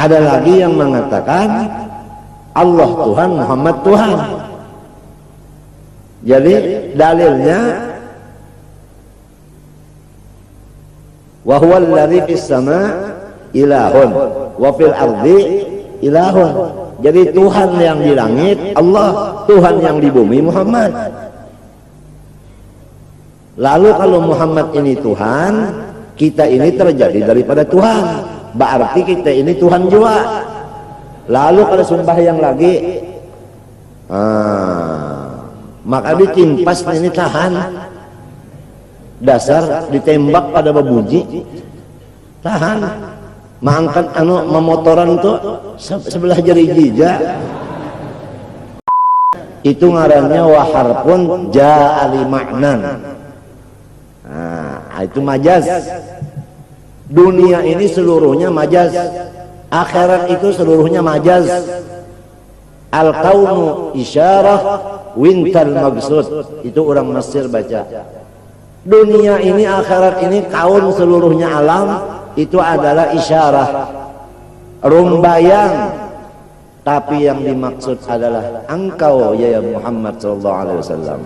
Ada lagi yang mengatakan Allah Tuhan, Muhammad Tuhan. Jadi dalilnya wa huwal ladzi fis sama ilahun wa fil ardi ilahun. Jadi Tuhan yang di langit Allah, Tuhan yang di bumi Muhammad. Lalu kalau Muhammad ini Tuhan, kita ini terjadi daripada Tuhan, berarti kita ini Tuhan juga. Lalu kalau sembahyang lagi, maka ditimpas ini tahan. Dasar ditembak pada babuji, tahan. Mangkat memotoran tuh sebelah jari jija. Itu ngarannya waharpun ja'ali ma'nan. Nah, itu majaz. Dunia ini seluruhnya majaz. Akhirat itu seluruhnya majaz. Al-kaunu isyarah wintal maksud. Itu orang Mesir baca. Dunia ini, akhirat ini, kaun seluruhnya alam itu adalah isyarah, rumbayang. Tapi yang dimaksud adalah engkau ya Muhammad sallallahu alaihi wasallam.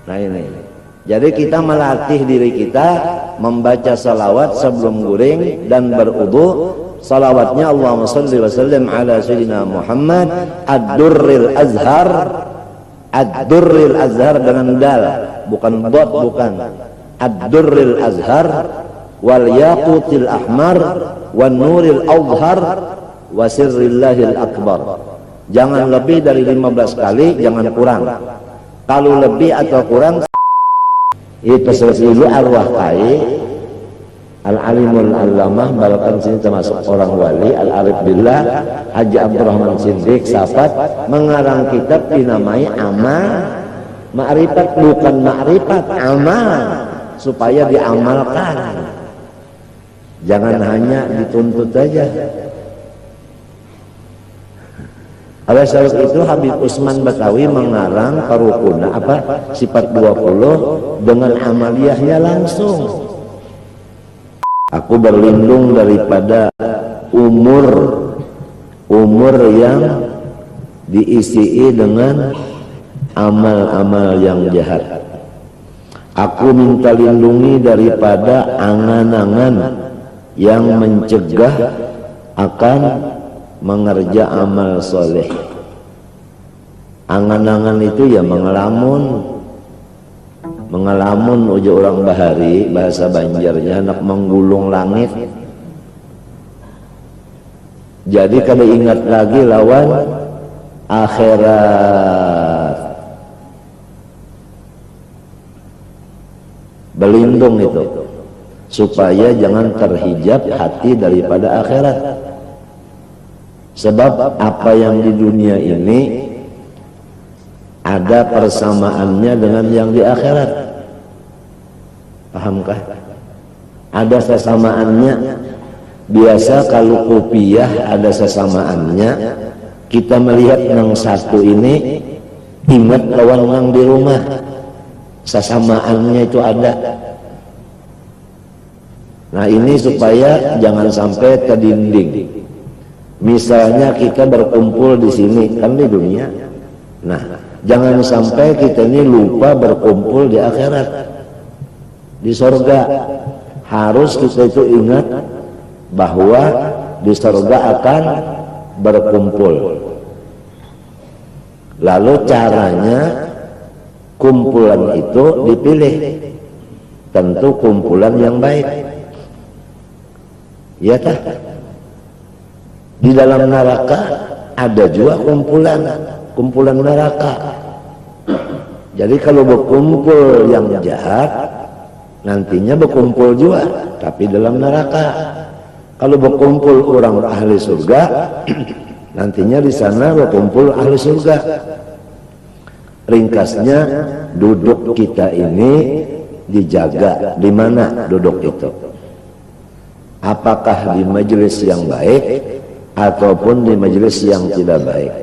Nah ini. Jadi kita melatih diri kita membaca salawat sebelum guring dan berudu. Salawatnya Allahumma shalli wa sallim ala sayyidina Muhammad ad-durril azhar. Ad-durril azhar dengan dal, bukan dot, bukan. Ad-durril azhar wal yaqutil ahmar wan nuril azhar wa sirrillahil akbar. Jangan lebih dari 15 kali, jangan kurang. Kalau lebih atau kurang itu selesai arwah kai Al-Alimul Allamah balakan sini termasuk orang wali Al-Arif Billah Haji Abdurrahman Siddiq Safat mengarang kitab dinamai Amal Ma'rifat, bukan Ma'rifat, amal, supaya diamalkan, jangan hanya dituntut saja. Oleh sebab itu Habib Usman Batawi mengarang Parukuna sifat 20 dengan amaliyahnya langsung. Aku berlindung daripada umur yang diisi dengan amal-amal yang jahat. Aku minta lindungi daripada angan-angan yang mencegah akan mengerja amal soleh. Angan-angan itu ya mengelamun ujuk orang bahari, bahasa Banjarnya anak menggulung langit. Jadi kalau ingat lagi lawan akhirat, berlindung itu supaya jangan terhijab hati daripada akhirat. Sebab apa yang di dunia ini ada persamaannya dengan yang di akhirat. Pahamkah? Ada sesamaannya. Biasa kalau kopiah ada sesamaannya. Kita melihat yang satu ini ingat lawan yang di rumah. Sesamaannya itu ada. Nah ini supaya jangan sampai terdinding. Misalnya kita berkumpul di sini kan di dunia. Nah, jangan sampai kita ini lupa berkumpul di akhirat, di sorga. Harus kita itu ingat bahwa di sorga akan berkumpul. Lalu caranya kumpulan itu dipilih, tentu kumpulan yang baik. Ya tak? Di dalam neraka ada juga kumpulan neraka. Jadi kalau berkumpul yang jahat, nantinya berkumpul juga, tapi dalam neraka. Kalau berkumpul orang ahli surga, nantinya di sana berkumpul ahli surga. Ringkasnya, duduk kita ini dijaga. Di mana duduk itu? Apakah di majelis yang baik ataupun di majelis yang tidak baik?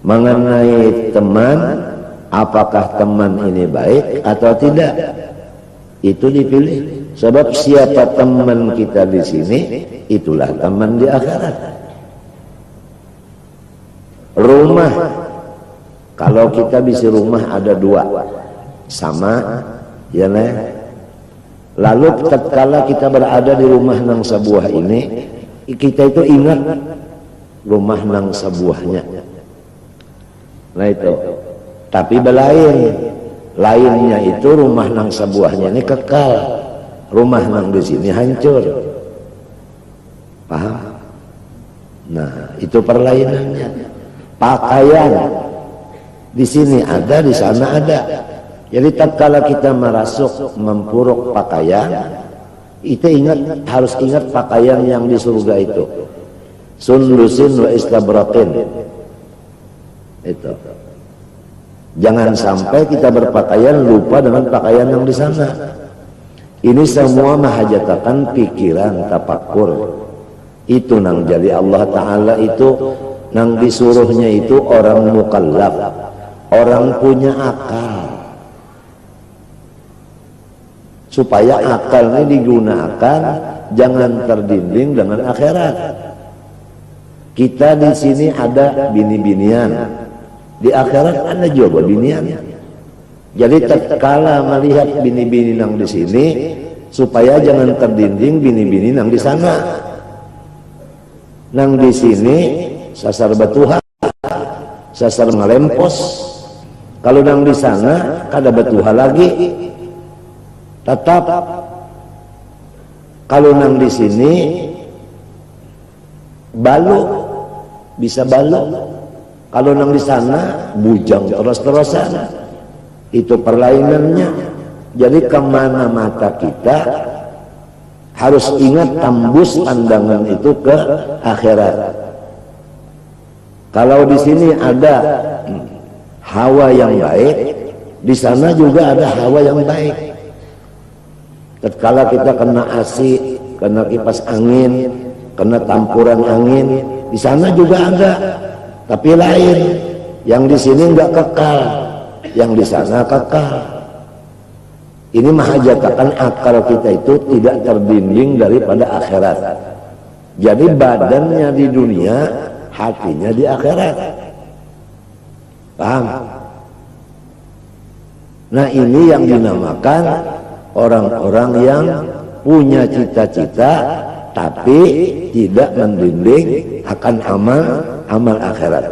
Mengenai teman, apakah teman ini baik atau tidak? itu dipilih. Sebab siapa teman kita di sini, itulah teman di akhirat. Rumah, kalau kita bisa rumah ada dua, sama, ya nah. Lalu tatkala kita berada di rumah nang sebuah ini, kita itu ingat rumah nang sebuahnya. Nah itu. Tapi lainnya itu rumah nang sebuahnya ini kekal, rumah nang di sini hancur. Paham? Nah, itu perlainannya. Pakaian di sini ada, di sana ada. Jadi tatkala kita merasuk mempuruk pakaian, itu harus ingat pakaian yang di surga itu. Sundusin wa istabraqin. Itu. Jangan sampai kita berpakaian lupa dengan pakaian yang di sana. Ini semua mahajatakan pikiran tafakur. Itu nang jadi Allah Ta'ala itu nang disuruhnya itu orang mukallaf, orang punya akal, supaya akal ini digunakan, jangan terdinding dengan akhirat. Kita di sini ada bini-binian, di akhirat ada juga binian. Jadi tatkala melihat bini-bini nang di sini, supaya jangan terdinding bini-bini nang di sana. Nang di sini sasar batuha, sasar ngelempos. Kalau nang di sana kada batuha lagi. Tetap kalau nang di sini balu, bisa balu. Kalau nang di sana bujang terus-terusan. Itu perlainannya. Jadi kemana mata kita harus ingat tembus pandangan itu ke akhirat. Kalau di sini ada hawa yang baik, di sana juga ada hawa yang baik. Tatkala kita kena AC, kena kipas angin, kena tampuran angin, di sana juga ada, tapi lain. Yang di sini enggak kekal, yang di sana kekal. Ini mahajatakan akal kita itu tidak terdinding daripada akhirat. Jadi badannya di dunia, hatinya di akhirat. Paham? Nah ini yang dinamakan orang-orang yang punya cita-cita tapi tidak mendinding akan amal akhirat.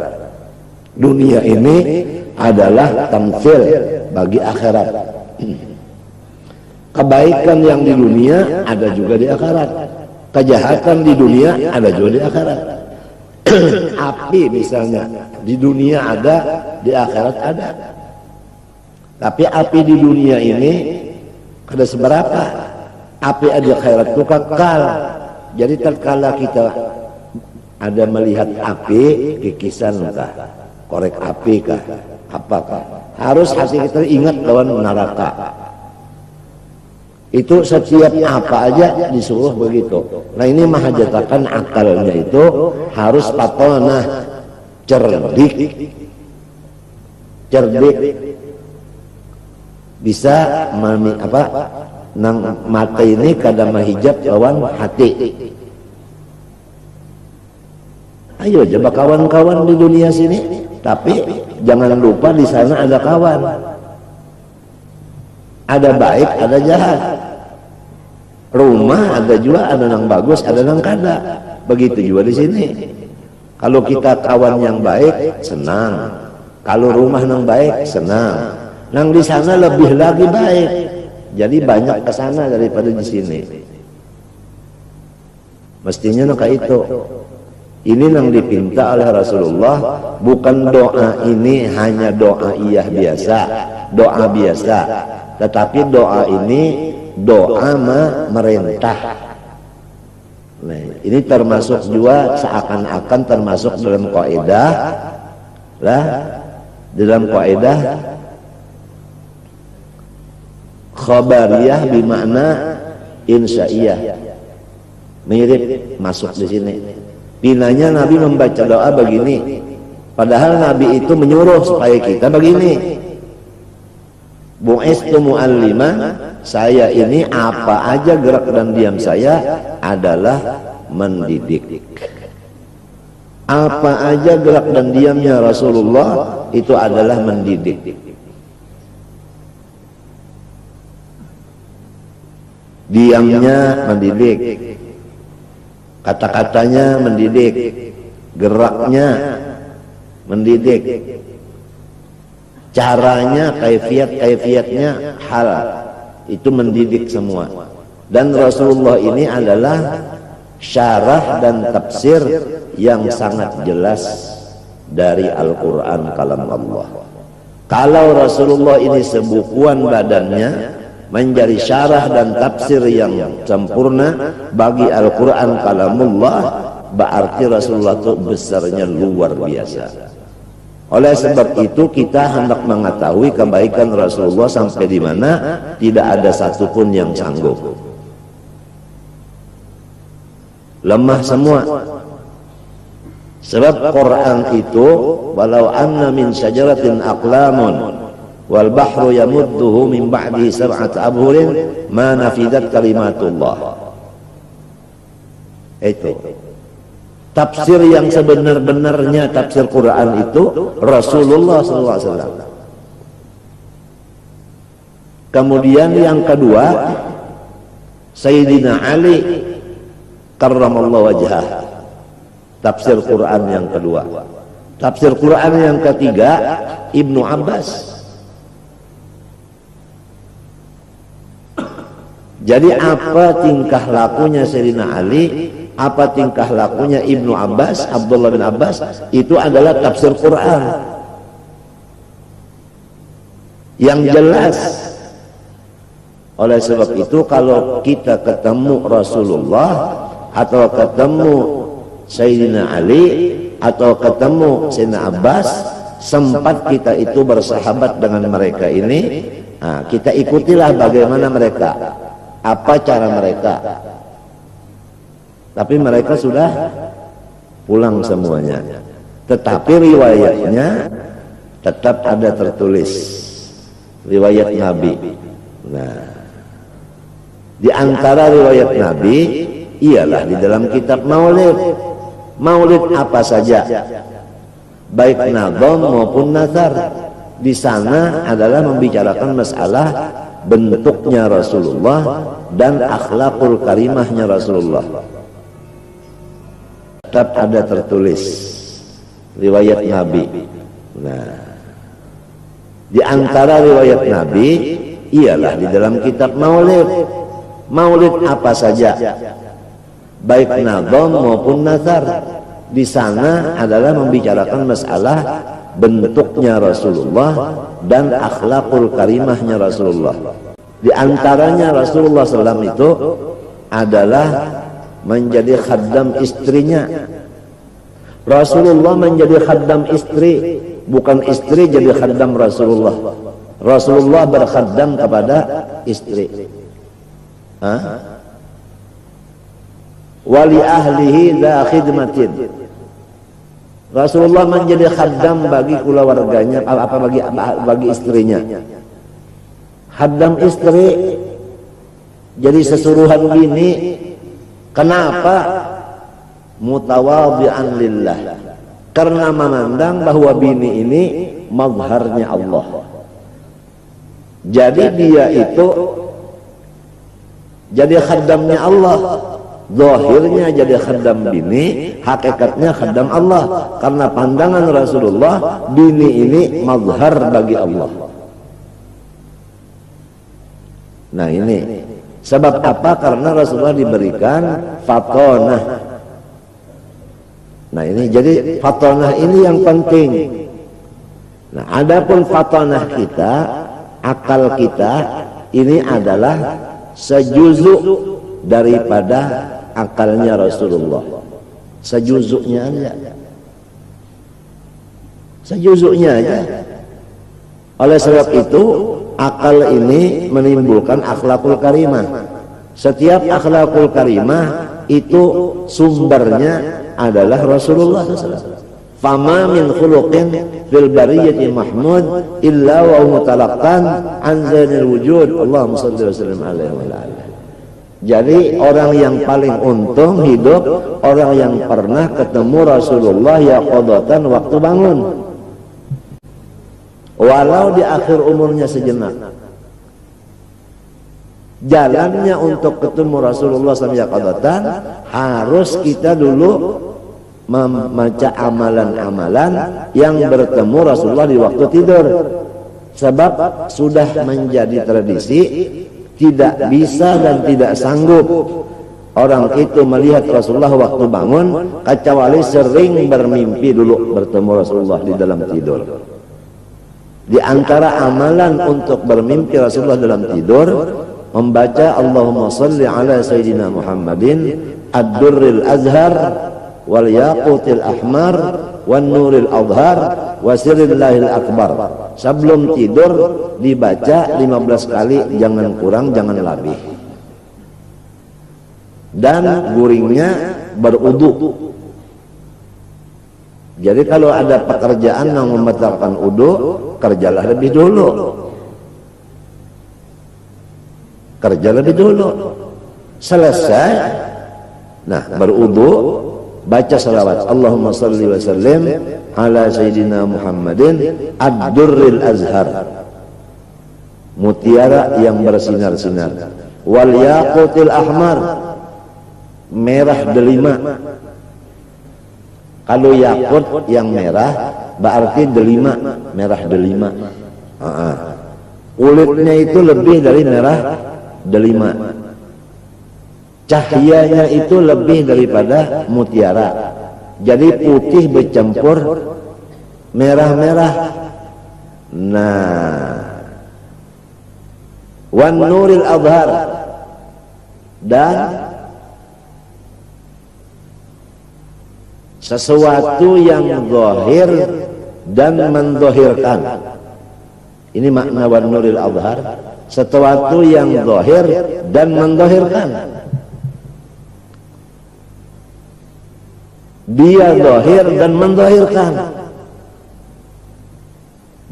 Dunia ini adalah tamsil bagi akhirat. Kebaikan yang di dunia ada juga di akhirat. Kejahatan di dunia ada juga di akhirat. Api misalnya di dunia ada, di akhirat ada. Tapi api di dunia ini ada seberapa. Api di akhirat itu kekal. Jadi tatkala kita ada melihat api, kikisan kah, korek api kah, apakah, harus hati kita ingat lawan neraka. Itu setiap apa aja disuruh begitu. Nah ini mahajatakan akalnya itu harus patonah, cerdik, bisa nang mata ini kada mahijab lawan hati. Ayo coba kawan-kawan di dunia sini, tapi jangan lupa di sana ada kawan. Ada baik, ada jahat. Rumah ada juga, ada yang bagus, ada yang kada. Begitu juga di sini. Kalau kita kawan yang baik, senang. Kalau rumah yang baik, senang. Nang di sana lebih lagi baik. Jadi banyak ke sana daripada di sini. Mestinya kayak itu. Ini yang dipinta oleh Rasulullah. Bukan doa ini hanya doa iyah biasa, doa biasa. Tetapi doa ini doa merintah. Nah, ini termasuk juga seakan-akan termasuk dalam kaidah lah, dalam kaidah khabariyah bermakna insya'iyah. Mirip masuk di sini. Pinanya Nabi membaca doa begini. Padahal Nabi itu menyuruh supaya kita begini. Bu'istu mu'alliman, saya ini apa aja gerak dan diam saya adalah mendidik. Apa aja gerak dan diamnya Rasulullah itu adalah mendidik. Diamnya mendidik, kata-katanya mendidik, geraknya mendidik, caranya, kaifiatnya halal, itu mendidik semua. Dan Rasulullah ini adalah syarah dan tafsir yang sangat jelas dari Al-Quran kalam Allah. Kalau Rasulullah ini sebukuan badannya menjadi syarah dan tafsir yang sempurna bagi Al-Quran kalamullah, berarti Rasulullah itu besarnya luar biasa. Oleh sebab itu kita hendak mengetahui kebaikan Rasulullah sampai di mana tidak ada satupun yang sanggup. Lemah semua. Sebab Quran itu, walau anna min syajaratin aqlamun wal bahru yamudduhu min ba'di sab'at abhurin ma nafidat kalimatullah. Itu tafsir yang sebenar-benarnya tafsir Quran itu Rasulullah SAW. Kemudian yang kedua, Sayyidina Ali karramallahu wajhah, tafsir Quran yang kedua. Tafsir Quran yang ketiga, Ibnu Abbas. Jadi apa tingkah lakunya Sayyidina Ali, apa tingkah lakunya Ibnu Abbas, Abdullah bin Abbas, itu adalah tafsir Quran yang jelas. Oleh sebab itu kalau kita ketemu Rasulullah atau ketemu Sayyidina Ali atau ketemu Sayyidina Abbas, sempat kita itu bersahabat dengan mereka ini, nah, kita ikutilah bagaimana mereka, apa cara mereka. Tapi mereka sudah pulang semuanya, tetapi riwayatnya tetap ada tertulis, riwayat Nabi. Nah, di antara riwayat Nabi ialah di dalam kitab Maulid. Maulid apa saja, baik nadham maupun nazar, di sana adalah membicarakan masalah bentuknya Rasulullah dan akhlakul karimahnya Rasulullah. Tetap ada tertulis riwayat Nabi. Nah, di antara riwayat Nabi ialah di dalam kitab Maulid. Maulid apa saja, baik nadham maupun nazar, di sana adalah membicarakan masalah bentuknya Rasulullah dan akhlakul karimahnya Rasulullah. Di antaranya Rasulullah SAW itu adalah menjadi khaddam istrinya. Rasulullah menjadi khaddam istri, bukan istri jadi khaddam Rasulullah. Rasulullah berkhaddam kepada istri. Wali ahlihi dha khidmatin. Rasulullah menjadi khaddam bagi keluarganya, bagi istrinya. Khaddam istri jadi sesuruhan bini. Kenapa? Mutawadhi'an lillah, karena memandang bahwa bini ini mazharnya Allah. Jadi dia itu jadi khaddamnya Allah, zahirnya jadi khaddam bini, hakikatnya khaddam Allah, karena pandangan Rasulullah bini ini mazhar bagi Allah. Nah ini sebab apa? Karena Rasulullah diberikan fatonah. Nah ini jadi fatonah ini yang penting. Nah adapun fatonah kita, akal kita ini adalah sejuzuk daripada akalnya Rasulullah, sejuzuknya aja, sejuzuknya aja. Oleh sebab itu akal ini menimbulkan akhlakul karimah. Setiap akhlakul karimah itu sumbernya adalah Rasulullah SAW. Fama min khuluqin fil bariyati mahmud illa wa mutalaqqan an zainil wujud. Allahumma shalli wa sallim alaihi wa alihi. Jadi orang yang paling untung hidup orang yang pernah ketemu Rasulullah yaqadatan waktu bangun, walau di akhir umurnya sejenak. Jalannya untuk ketemu Rasulullah SAW yaqadatan harus kita dulu membaca amalan-amalan yang bertemu Rasulullah di waktu tidur. Sebab sudah menjadi tradisi, tidak bisa dan tidak sanggup orang itu melihat Rasulullah waktu bangun kecuali sering bermimpi dulu bertemu Rasulullah di dalam tidur. Di antara amalan untuk bermimpi Rasulullah dalam tidur, membaca Allahumma salli ala Sayyidina Muhammadin ad-durril azhar wal yaqutil ahmar wan nuril adhar wa sirrillahil akbar. Sebelum tidur dibaca 15 kali, jangan kurang, jangan lebih. Dan guringnya berudu. Jadi kalau ada pekerjaan yang membatalkan udu, kerjalah lebih dulu. Kerja lebih dulu. Selesai, nah berudu, baca salawat Allahumma salli wa sallim ala Sayyidina Muhammadin ad-durril azhar, mutiara yang bersinar-sinar, wal yaqutil ahmar, merah delima. Kalau yakut yang merah berarti delima, merah delima. Kulitnya itu lebih dari merah delima. Cahayanya itu lebih daripada mutiara. Jadi putih bercampur merah-merah. Nah, wan nuril adhar, dan sesuatu yang zahir dan mendohirkan. Ini makna wan nuril adhar, sesuatu yang zahir dan mendohirkan. Dia zahir dan mendohirkan.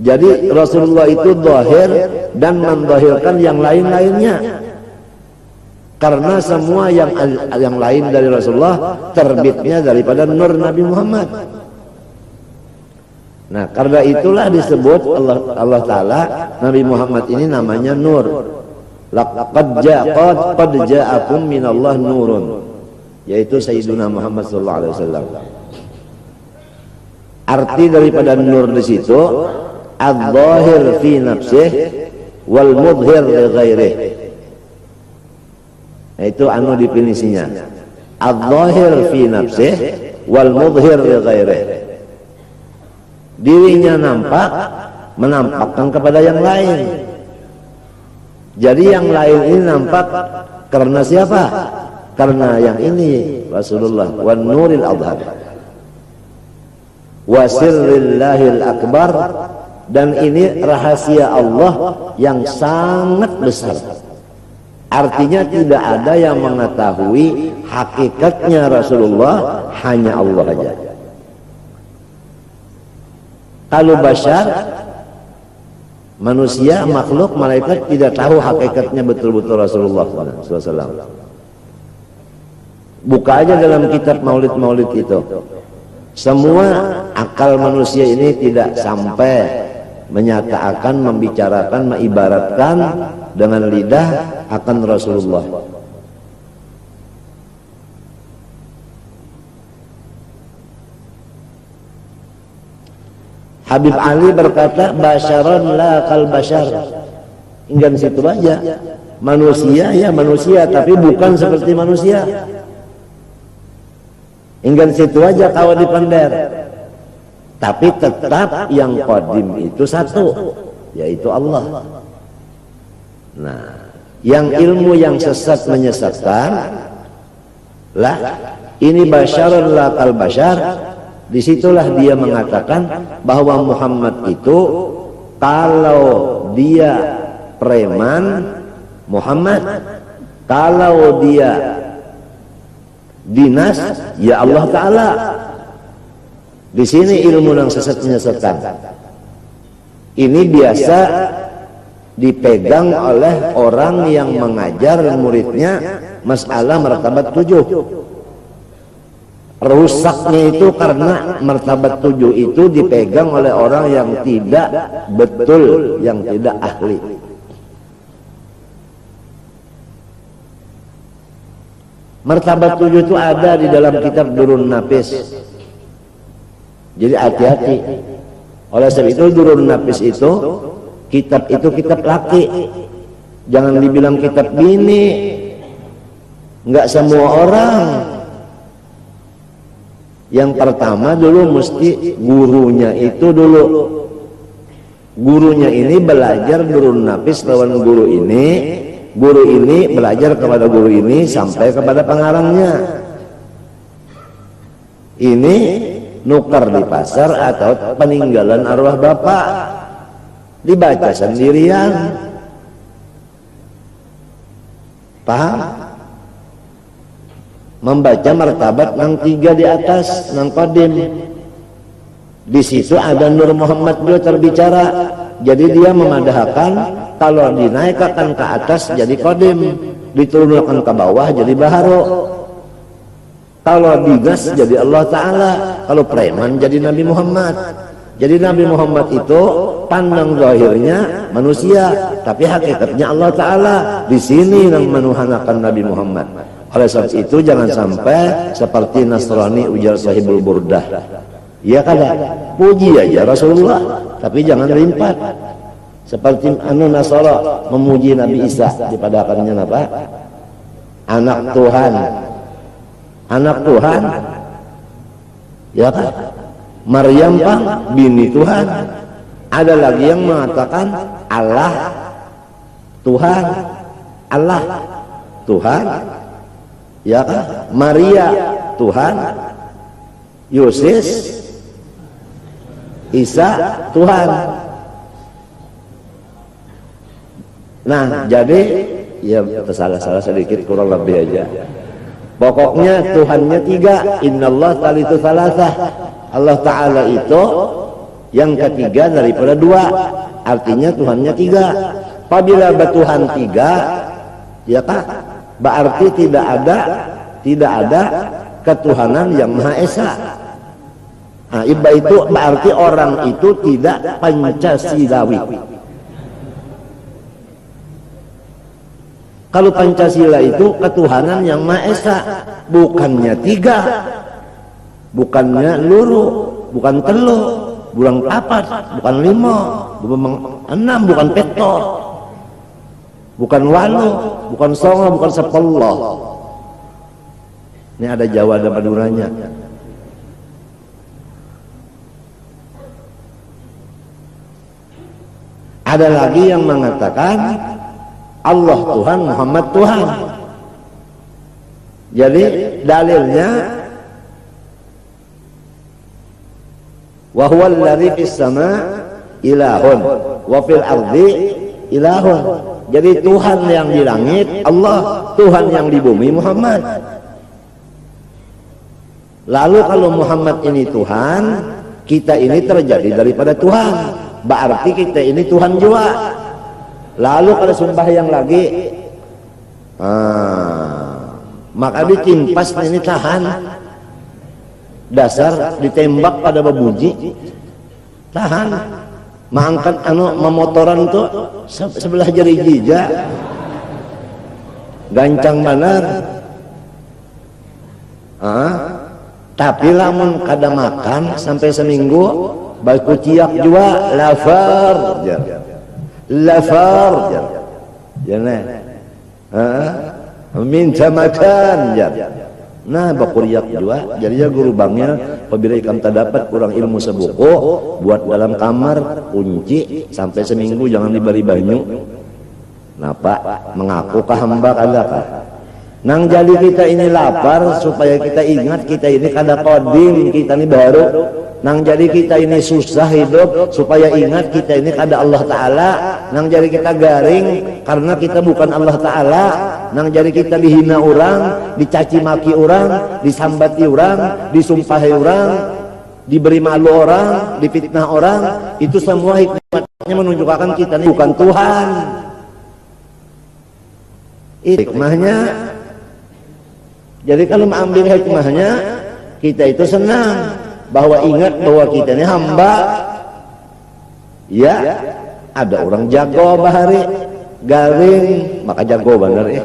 Jadi Rasulullah itu zahir dan mendohirkan yang lain-lainnya. Karena semua yang lain dari Rasulullah terbitnya daripada nur Nabi Muhammad. Nah, karena itulah disebut Allah Ta'ala Nabi Muhammad ini namanya nur. Laqad ja'akum minallah nurun, yaitu Sayyiduna Muhammad sallallahu alaihi wasallam. Arti daripada nur di situ adz-dzahir fi nafsih wal mudhhir li ghairih. Itu anu definisinya. Adz-dzahir fi nafsih wal mudhhir li ghairih. Dirinya nampak, menampakkan kepada yang lain. Jadi yang lain ini nampak karena siapa? Karena yang ini Rasulullah. Wan nuril adhar wa sirrillahil akbar, dan ini rahasia Allah yang sangat besar. Artinya tidak ada yang mengetahui hakikatnya Rasulullah, hanya Allah saja. Kalau bashar, manusia, makhluk, malaikat tidak tahu hakikatnya betul-betul Rasulullah SAW. Buka aja dalam kitab maulid-maulid itu. Semua akal manusia ini tidak sampai menyatakan, membicarakan, mengibaratkan dengan lidah akan Rasulullah. Habib Ali berkata, basyaron la kal basyar. Hingga situ aja. Manusia ya manusia, tapi bukan seperti manusia. Hingga situ aja kau dipender. Tapi tetap yang qadim itu satu, yaitu Allah. Nah, yang ilmu yang sesat menyesatkan lah, ini basyaron la kal basyar. Disitulah dia mengatakan bahwa Muhammad itu kalau dia preman Muhammad, kalau dia dinas ya Allah Ta'ala. Di sini ilmu yang sesat menyesatkan. Ini biasa dipegang oleh orang yang mengajar muridnya masalah martabat 7. Rusaknya itu karena martabat 7 itu dipegang oleh orang yang tidak betul, yang tidak ahli. Martabat 7 itu ada di dalam kitab Durrun Nafis. Jadi hati-hati. Oleh sebab itu Durrun Nafis itu kitab laki. Jangan dibilang kitab bini. Enggak semua orang. Yang pertama dulu mesti gurunya itu dulu. Gurunya ini belajar Durrun Nafis lawan guru ini. Guru ini belajar kepada guru ini sampai kepada pengarangnya. Ini nukar di pasar atau peninggalan arwah bapak. Dibaca sendirian. Paham? Membaca martabat nang 3 di atas, nang qadim. Di situ ada Nur Muhammad beliau terbicara. Jadi dia memadahkan kalau dinaikkan ke atas jadi qadim, diturunkan ke bawah jadi baharo. Kalau digas jadi Allah Ta'ala, kalau preman jadi Nabi Muhammad. Jadi Nabi Muhammad itu pandang zahirnya manusia, tapi hakikatnya Allah Ta'ala. Di sini yang menuhanakan Nabi Muhammad. Oleh sebab itu jangan sampai seperti Nasrani ujar Sahibul Burdah. Iya kan? Puji aja Rasulullah, tapi jangan rimpat. Seperti Nasara memuji Nabi Isa, dipadakannya apa? Anak Tuhan. Anak Tuhan. Ya kan? Maryam Pang bini Tuhan. Ada lagi yang mengatakan Allah Tuhan. Allah Tuhan. Ya kan? Maria Tuhan, Yesus, Isa Tuhan. Nah, jadi ya salah-salah sedikit kurang lebih aja. Pokoknya Tuhannya 3. Innallah talitu salasah. Allah Ta'ala itu yang ketiga daripada 2. Artinya Tuhannya 3. Apabila Tuhan 3, ya kan? Berarti tidak ada ketuhanan yang Maha Esa. Nah, itu berarti orang itu tidak Pancasilawi. Kalau Pancasila itu ketuhanan yang Maha Esa, bukannya 3, bukannya luru, bukan telu, bukan 4, bukan 5, bukan 6, bukan peto, bukan walu, bukan songo, bukan 10. Ini ada Jawa, ada Maduranya. Ada lagi yang mengatakan Allah Tuhan, Muhammad Tuhan. Jadi dalilnya wa huwal ladzi fis sama ilahun wa fil ardi ilahun. Jadi Tuhan yang di langit Allah, Tuhan yang di bumi Muhammad. Lalu kalau Muhammad ini Tuhan, kita ini terjadi daripada Tuhan, berarti kita ini Tuhan juga. Lalu kalau sembahyang lagi, maka ditimpas ini tahan. Dasar ditembak pada babuji, tahan. Mangkat memotoran tuh sebelah jari jija, gancang benar. Tapi lamun kada makan sampai seminggu, baik kuciak juga lafar, lafar, jangan, minta makan, nah bakuriak juga. Jadinya guru bangnya apabila ikam tak dapat kurang ilmu sebuku, buat dalam kamar kunci sampai seminggu, jangan diberi banyu. Nah Pak, mengakukah hamba kadakah? Nang jadi kita ini lapar supaya kita ingat kita ini kada kodim, kita ini baru. Nang jadi kita ini susah hidup supaya ingat kita ini kada Allah Ta'ala. Nang jadi kita garing karena kita bukan Allah Ta'ala. Nang jadi kita dihina orang, dicaci maki orang, disambati orang, disumpahi orang. diberi malu orang, difitnah orang, itu semua hikmahnya menunjukkan kita ini bukan Tuhan. Itu hikmahnya. Jadi kalau mengambil hikmahnya, kita itu senang bahwa ingat bahwa kita ini hamba. Ya, ada orang jago bahari garing, maka jago bener ya.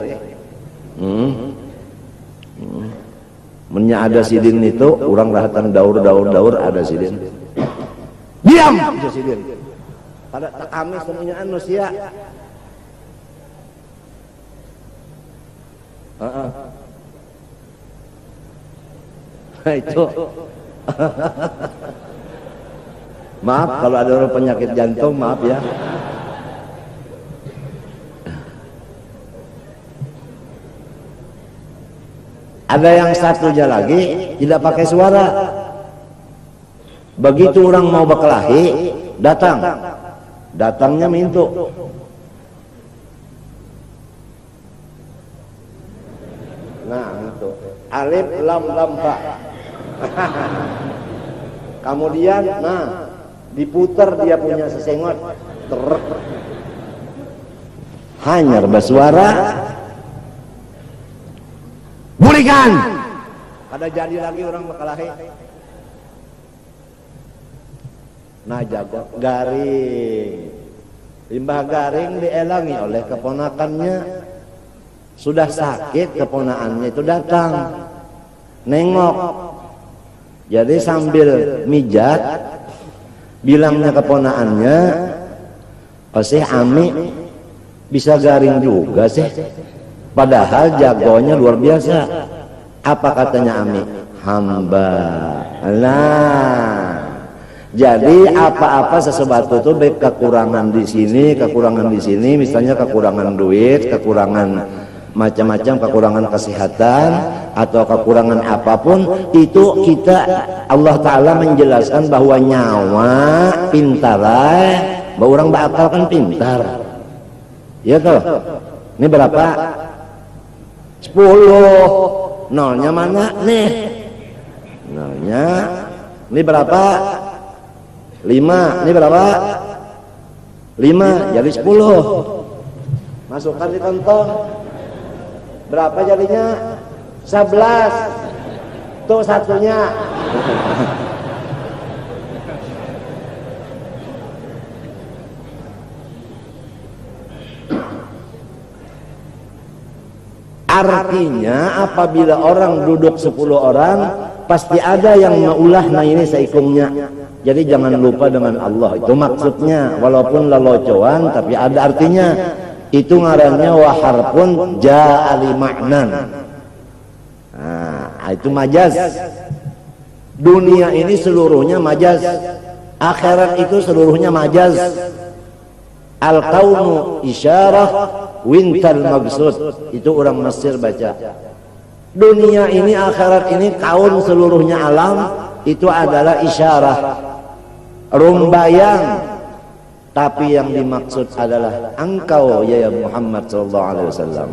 Menya ada sidin itu, orang rahatan daur ada sidin. Diam, ada sidin. Pada kami semuanya manusia. Nah, itu. Maaf kalau ada orang penyakit jantung, maaf ya. Ada yang satunya lagi tidak pakai suara. Begitu orang mau berkelahi, datangnya mintu. Nah, itu alif lam fa. Kemudian, nah, diputar dia punya sesengot, hanyar bersuara. Bulikan. Ada jadi lagi orang berkelahi. Nah, jago garing. Limbah garing dielangi oleh keponakannya. Sudah sakit, keponakannya itu datang. Nengok. Jadi sambil mijat, bilangnya keponakannya, "Sih Ami bisa garing juga sih. Padahal jagonya luar biasa." Apa katanya Ami? Hamba. Nah, jadi apa-apa sesuatu itu baik kekurangan di sini, misalnya kekurangan duit, kekurangan macam-macam, kekurangan kesehatan atau kekurangan apapun, itu kita Allah Ta'ala menjelaskan bahwa nyawa pintar, bahwa orang berakal kan pintar, ya toh. Ini berapa? 10. Nolnya mana nih? Nolnya ini berapa? 5. Ini berapa? 5, jadi 10. Masukkan di kantong. Berapa jadinya? 11. Tuh satunya. Artinya apabila orang duduk 10 orang, pasti ada yang maulah nah ini seikumnya. Jadi jangan lupa dengan Allah. Itu maksudnya, walaupun lelocoan tapi ada artinya. Itu ngarannya waharpun ja'ali ma'nan. Nah, itu majaz. Dunia ini seluruhnya majaz. Akhirat itu seluruhnya majaz. Al-kaunu isyarah wintal maksud. Itu orang Mesir baca. Dunia ini, akhirat ini, kaun seluruhnya alam, itu adalah isyarah, rumbayang. Tapi yang dimaksud adalah engkau ya Muhammad sallallahu alaihi wasallam.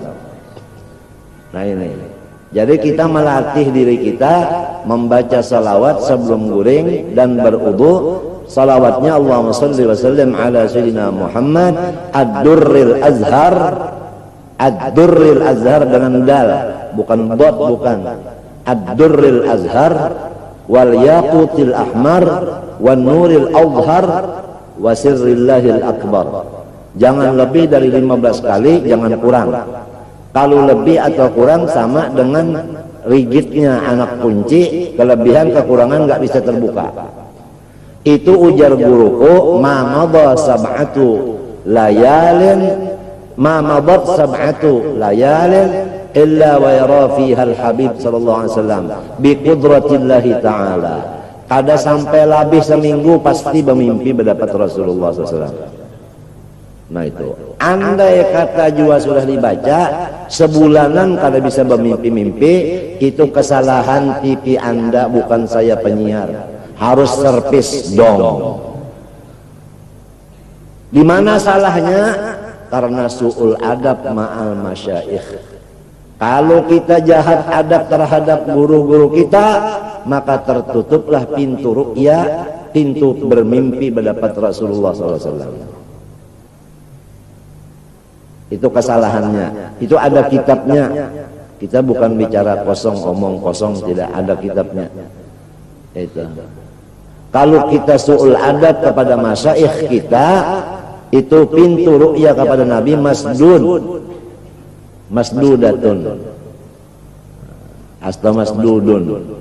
Nah ini. Jadi kita melatih diri kita membaca salawat sebelum guring dan berwudu. Salawatnya Allahumma shalli wa sallim ala sayyidina Muhammad ad-durril azhar. Ad-durril azhar dengan dal, bukan dot, bukan. Ad-durril azhar wal yaqutil ahmar wan nuril azhar wa sirrillahil akbar. Jangan lebih dari 15 kali, jangan kurang. Kalau lebih atau kurang sama dengan rigidnya anak kunci, kelebihan kekurangan nggak bisa terbuka. Itu ujar guruku, ma madha sab'atu layalin, ma madat sab'atu layalin illa wa yara fiha al-habib sallallahu alaihi wasallam bi qudratillahi ta'ala. Ada sampai lebih seminggu pasti bermimpi mendapat Rasulullah SAW. Nah itu, andai kata juga sudah dibaca sebulanan kada bisa bermimpi-mimpi, itu kesalahan TV Anda, bukan saya penyiar. Harus servis dong. Di mana salahnya? Karena su'ul adab ma'al masyayikh. Kalau kita jahat adab terhadap guru-guru kita, maka tertutuplah pintu ru'ya, pintu bermimpi mendapat Rasulullah SAW. Itu kesalahannya. Itu ada kitabnya. Kita bukan bicara kosong, omong kosong, tidak ada kitabnya. Itu. Kalau kita su'ul adab kepada masyaikh kita, itu pintu ru'ya kepada Nabi masdudatun, asta masdudun.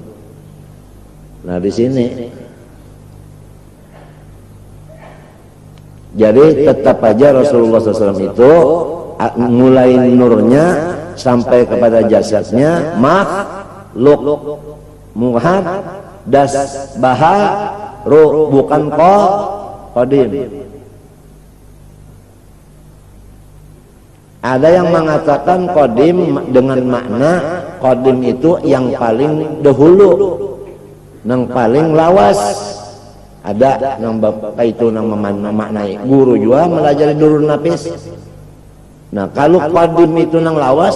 Nah di sini, jadi tetap aja Rasulullah SAW itu mulai nurnya sampai kepada jasadnya makhluk muhad das baha ru, bukan qadim. Ada yang mengatakan qadim dengan makna qadim itu yang paling dahulu, yang paling lawas. Ada yang bapak itu yang memaknai guru juga melajari durun napis. Nah kalau qadim itu yang lawas,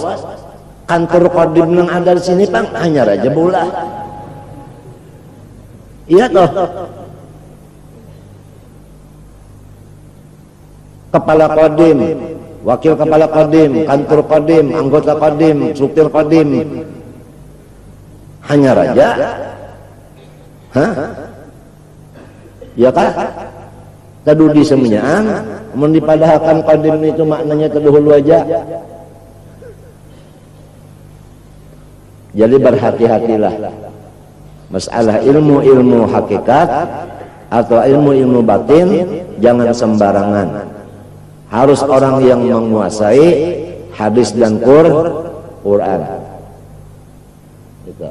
kantor qadim yang ada di sini Bang hanya Raja Bola. Iya toh. Kepala qadim, wakil kepala qadim, kantor qadim, anggota qadim, supir qadim, hanya raja. Hah? Ya kah? Tadudi semuanya, mendipadahkan qadim itu maknanya terdahulu aja. Jadi berhati-hatilah. Masalah ilmu hakikat atau ilmu batin jangan sembarangan. Harus orang yang menguasai hadis dan Quran. Gitu.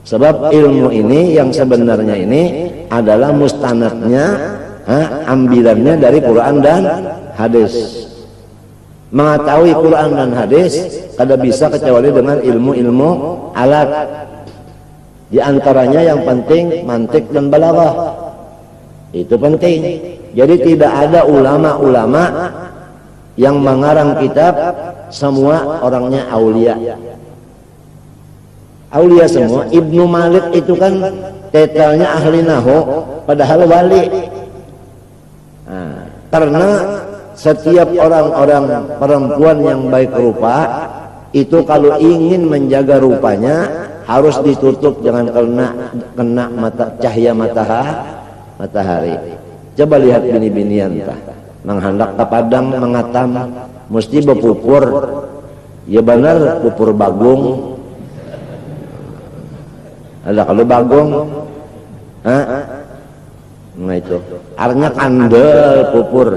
Sebab ilmu ini yang sebenarnya ini adalah mustanadnya, ambilannya dari Quran dan hadis. Mengetahui Quran dan hadis kada bisa kecuali dengan ilmu alat. Di antaranya yang penting mantik dan balaghah. Itu penting. Jadi tidak ada ulama-ulama yang mengarang kitab semua orangnya aulia. Aulia semua. Ibnu Malik itu kan tetelnya ahli nahu, padahal wali. Nah, karena setiap orang-orang perempuan yang baik rupa itu kalau ingin menjaga rupanya harus ditutup jangan kena cahaya matahari. Coba lihat bini-binian tah nang hendak ke padang mengatam mesti berpupur. Ya benar pupur bagung. Ada kalau bagong, nah itu, artinya kandel pupur.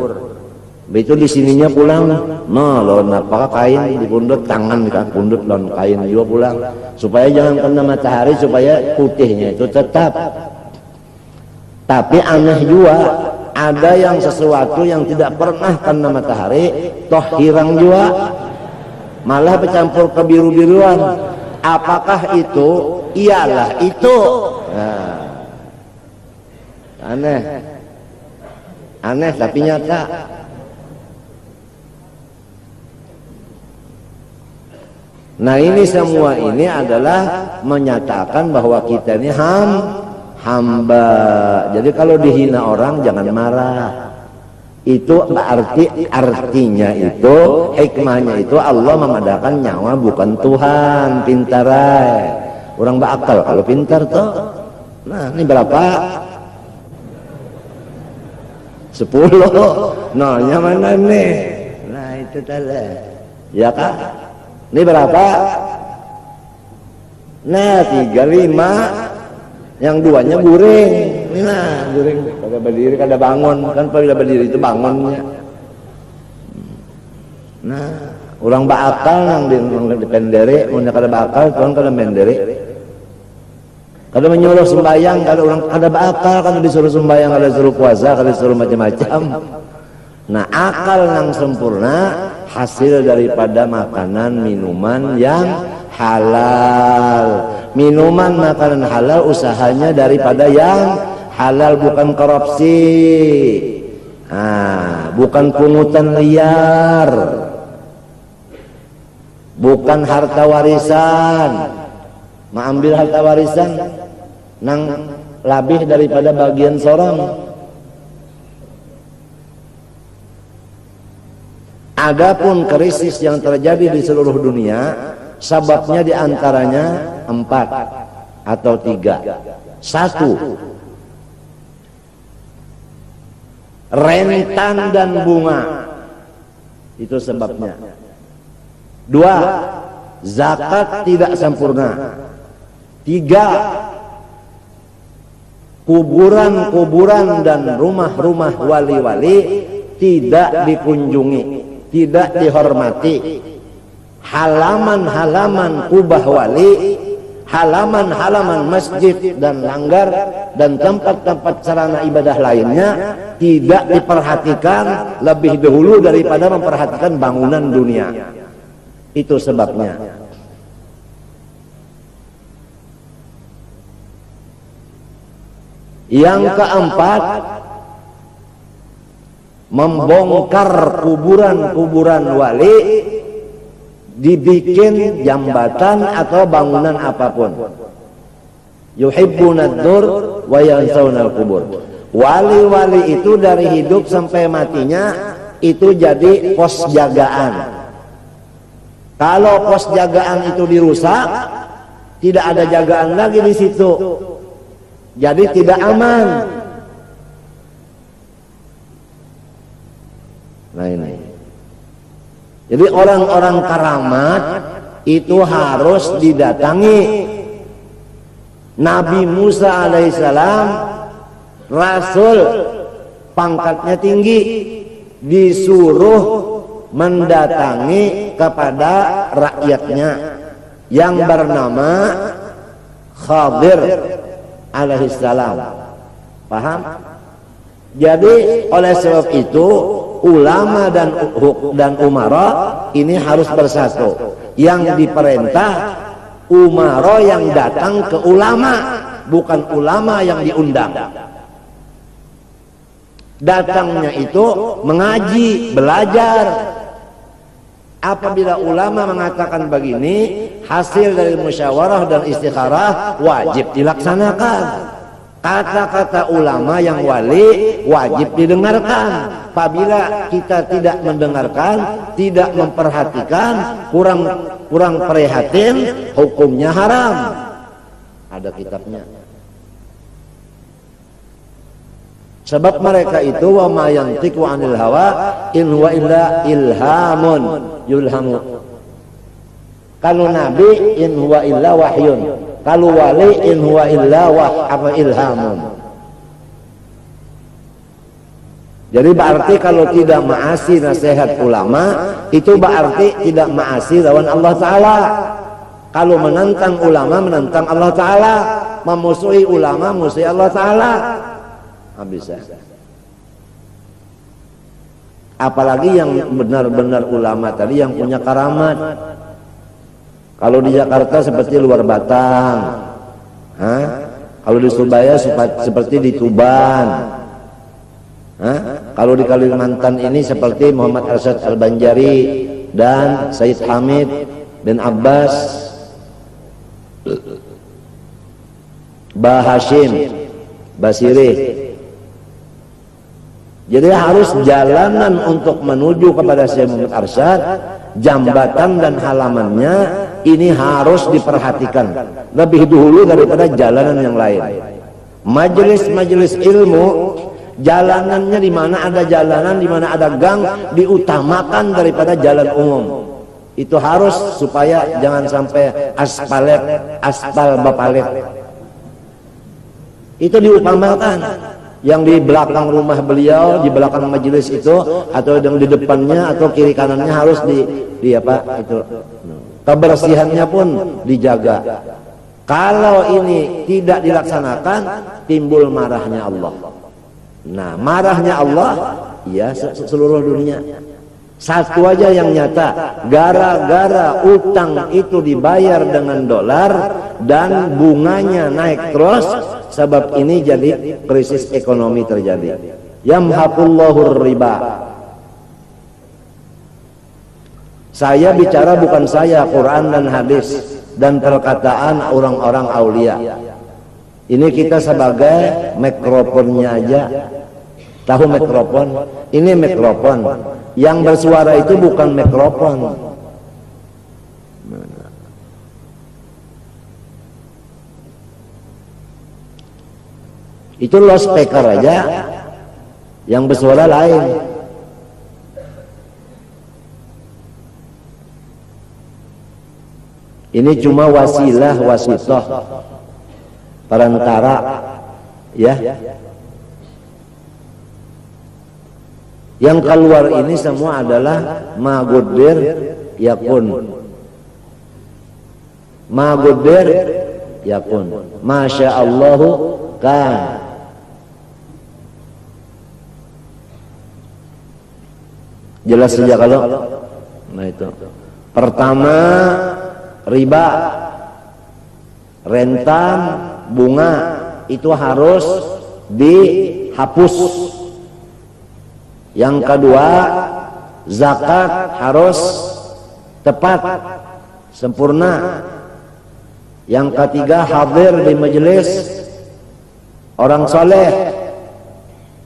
Begitu di sininya pulang, lawan apa kain di pundut tangan kan pundut lawan kain juga pulang, supaya jangan kena matahari supaya putihnya itu tetap. Tapi aneh juga, ada yang sesuatu yang tidak pernah kena matahari, toh hirang juga, malah bercampur kebiru-biruan. Apakah itu? Iyalah itu. Nah, aneh tapi nyata. Nah ini semua ini adalah menyatakan bahwa kita ini hamba. Jadi kalau dihina orang jangan marah. Itu artinya itu hikmahnya itu Allah memadakan nyawa bukan Tuhan. Pintarai. Orang berakal kalau pintar toh. Nah ini berapa? 10. Nolnya mana nih? Nah itu tadi. Ya kan? Ini berapa? Nah 35. Yang duanya guring. Ini nah guring. Kada berdiri kada bangun. Kan bila berdiri itu bangunnya. Nah orang bakal yang di pendere, mun kada bakal tuan kada mendere. Kada menyuruh sembahyang, kada orang kada bakal, kada disuruh sembahyang, kada disuruh puasa, kada disuruh macam-macam. Nah, akal yang sempurna hasil daripada makanan minuman yang halal. Minuman makanan halal usahanya daripada yang halal, bukan korupsi. Bukan pungutan liar. bukan harta warisan. Mengambil harta warisan nang lebih daripada bagian sorang. Adapun krisis yang terjadi di seluruh dunia, sebabnya diantaranya 4 atau 3. 1, rentan dan bunga, itu sebabnya. 2, zakat tidak sempurna. 3, kuburan-kuburan dan rumah-rumah wali-wali tidak dikunjungi, tidak dihormati. Halaman-halaman kubah wali, halaman-halaman masjid dan langgar dan tempat-tempat sarana ibadah lainnya tidak diperhatikan lebih dahulu daripada memperhatikan bangunan dunia. Itu sebabnya. Yang keempat, membongkar kuburan-kuburan wali, dibikin jambatan atau bangunan apapun. Yuhibbunad dur wa yansawunal kubur. Wali-wali itu dari hidup sampai matinya itu jadi pos jagaan. Kalau pos jagaan itu dirusak, tidak ada jagaan lagi di situ. Jadi tidak aman. Nah ini. Jadi orang-orang karamat itu harus didatangi. Nabi Musa alaihissalam, Rasul, pangkatnya tinggi, disuruh mendatangi kepada rakyatnya yang bernama Khadir alaihissalam. Paham? Jadi oleh sebab itu ulama dan umara ini harus bersatu. Yang diperintah umara yang datang ke ulama, bukan ulama yang diundang. Datangnya itu mengaji, belajar. Apabila ulama mengatakan begini, hasil dari musyawarah dan istikharah wajib dilaksanakan. Kata-kata ulama yang wali wajib didengarkan. Apabila kita tidak mendengarkan, tidak memperhatikan, kurang prihatin, hukumnya haram. Ada kitabnya. Sebab mereka itu wa ma yantiqu 'anil hawa in huwa illa ilhamun yulhamu. Kalau nabi in huwa illa wahyun. Kalau wali in huwa illa ilhamun. Jadi berarti kalau tidak ma'asi nasihat ulama, itu berarti tidak ma'asi lawan Allah Ta'ala. Kalau menentang ulama, menentang Allah Ta'ala. Memusuhi ulama, musuhi Allah Ta'ala. Bisa. Apalagi yang benar-benar ulama tadi yang punya karamat. Kalau di Jakarta seperti luar Batang, kalau di Surabaya seperti di Tuban, kalau di Kalimantan ini seperti Muhammad Arsyad Al-Banjari dan Said Hamid bin Abbas, Bah Hashim Basiri. Jadi harus jalanan untuk menuju kepada Syekh Muhammad Arsyad, jambatan dan halamannya ini harus diperhatikan lebih dulu daripada jalanan yang lain. Majelis-majelis ilmu, jalanannya di mana ada jalanan, di mana ada gang, diutamakan daripada jalan umum. Itu harus supaya jangan sampai aspal bapalet. Itu diutamakan. Yang di belakang rumah beliau, di belakang majelis itu, atau yang di depannya atau kiri kanannya harus di apa itu. Kebersihannya pun dijaga. Kalau ini tidak dilaksanakan, timbul marahnya Allah. Nah, marahnya Allah, ya seluruh dunia. Satu aja yang nyata, gara-gara utang itu dibayar dengan dolar dan bunganya naik terus, sebab ini jadi krisis ekonomi terjadi. Yamhaqullahu riba. Saya bicara bukan saya, Quran dan hadis dan perkataan orang-orang aulia. Ini kita sebagai mikrofonnya aja. Tahu mikrofon? Ini mikrofon. Yang bersuara itu bukan mikrofon. Itu loudspeaker aja. Yang bersuara lain. Ini cuma wasilah, wasitoh, perantara, ya. Yang keluar ini semua adalah magudir yakun. Magudir yakun. Masya Allahu kan. Jelas saja kalau. Nah itu. Pertama, riba, rentan, bunga itu harus dihapus. Yang kedua, zakat harus tepat, sempurna. Yang ketiga, hadir di majelis orang soleh.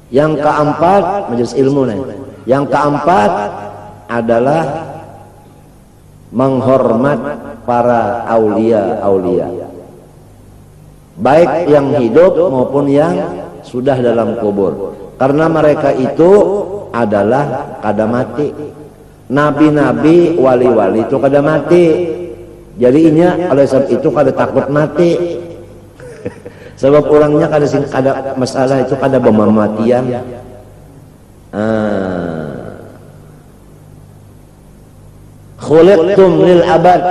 Yang keempat, majelis ilmu nih. Yang keempat adalah menghormat para aulia-aulia, baik yang hidup maupun yang sudah dalam kubur, karena mereka itu adalah kada mati. Nabi-nabi, wali-wali itu kada mati, jadi inya oleh sebab itu kada takut mati. Sebab orangnya kada masalah itu kada pematian. Khuliqtum lil abad,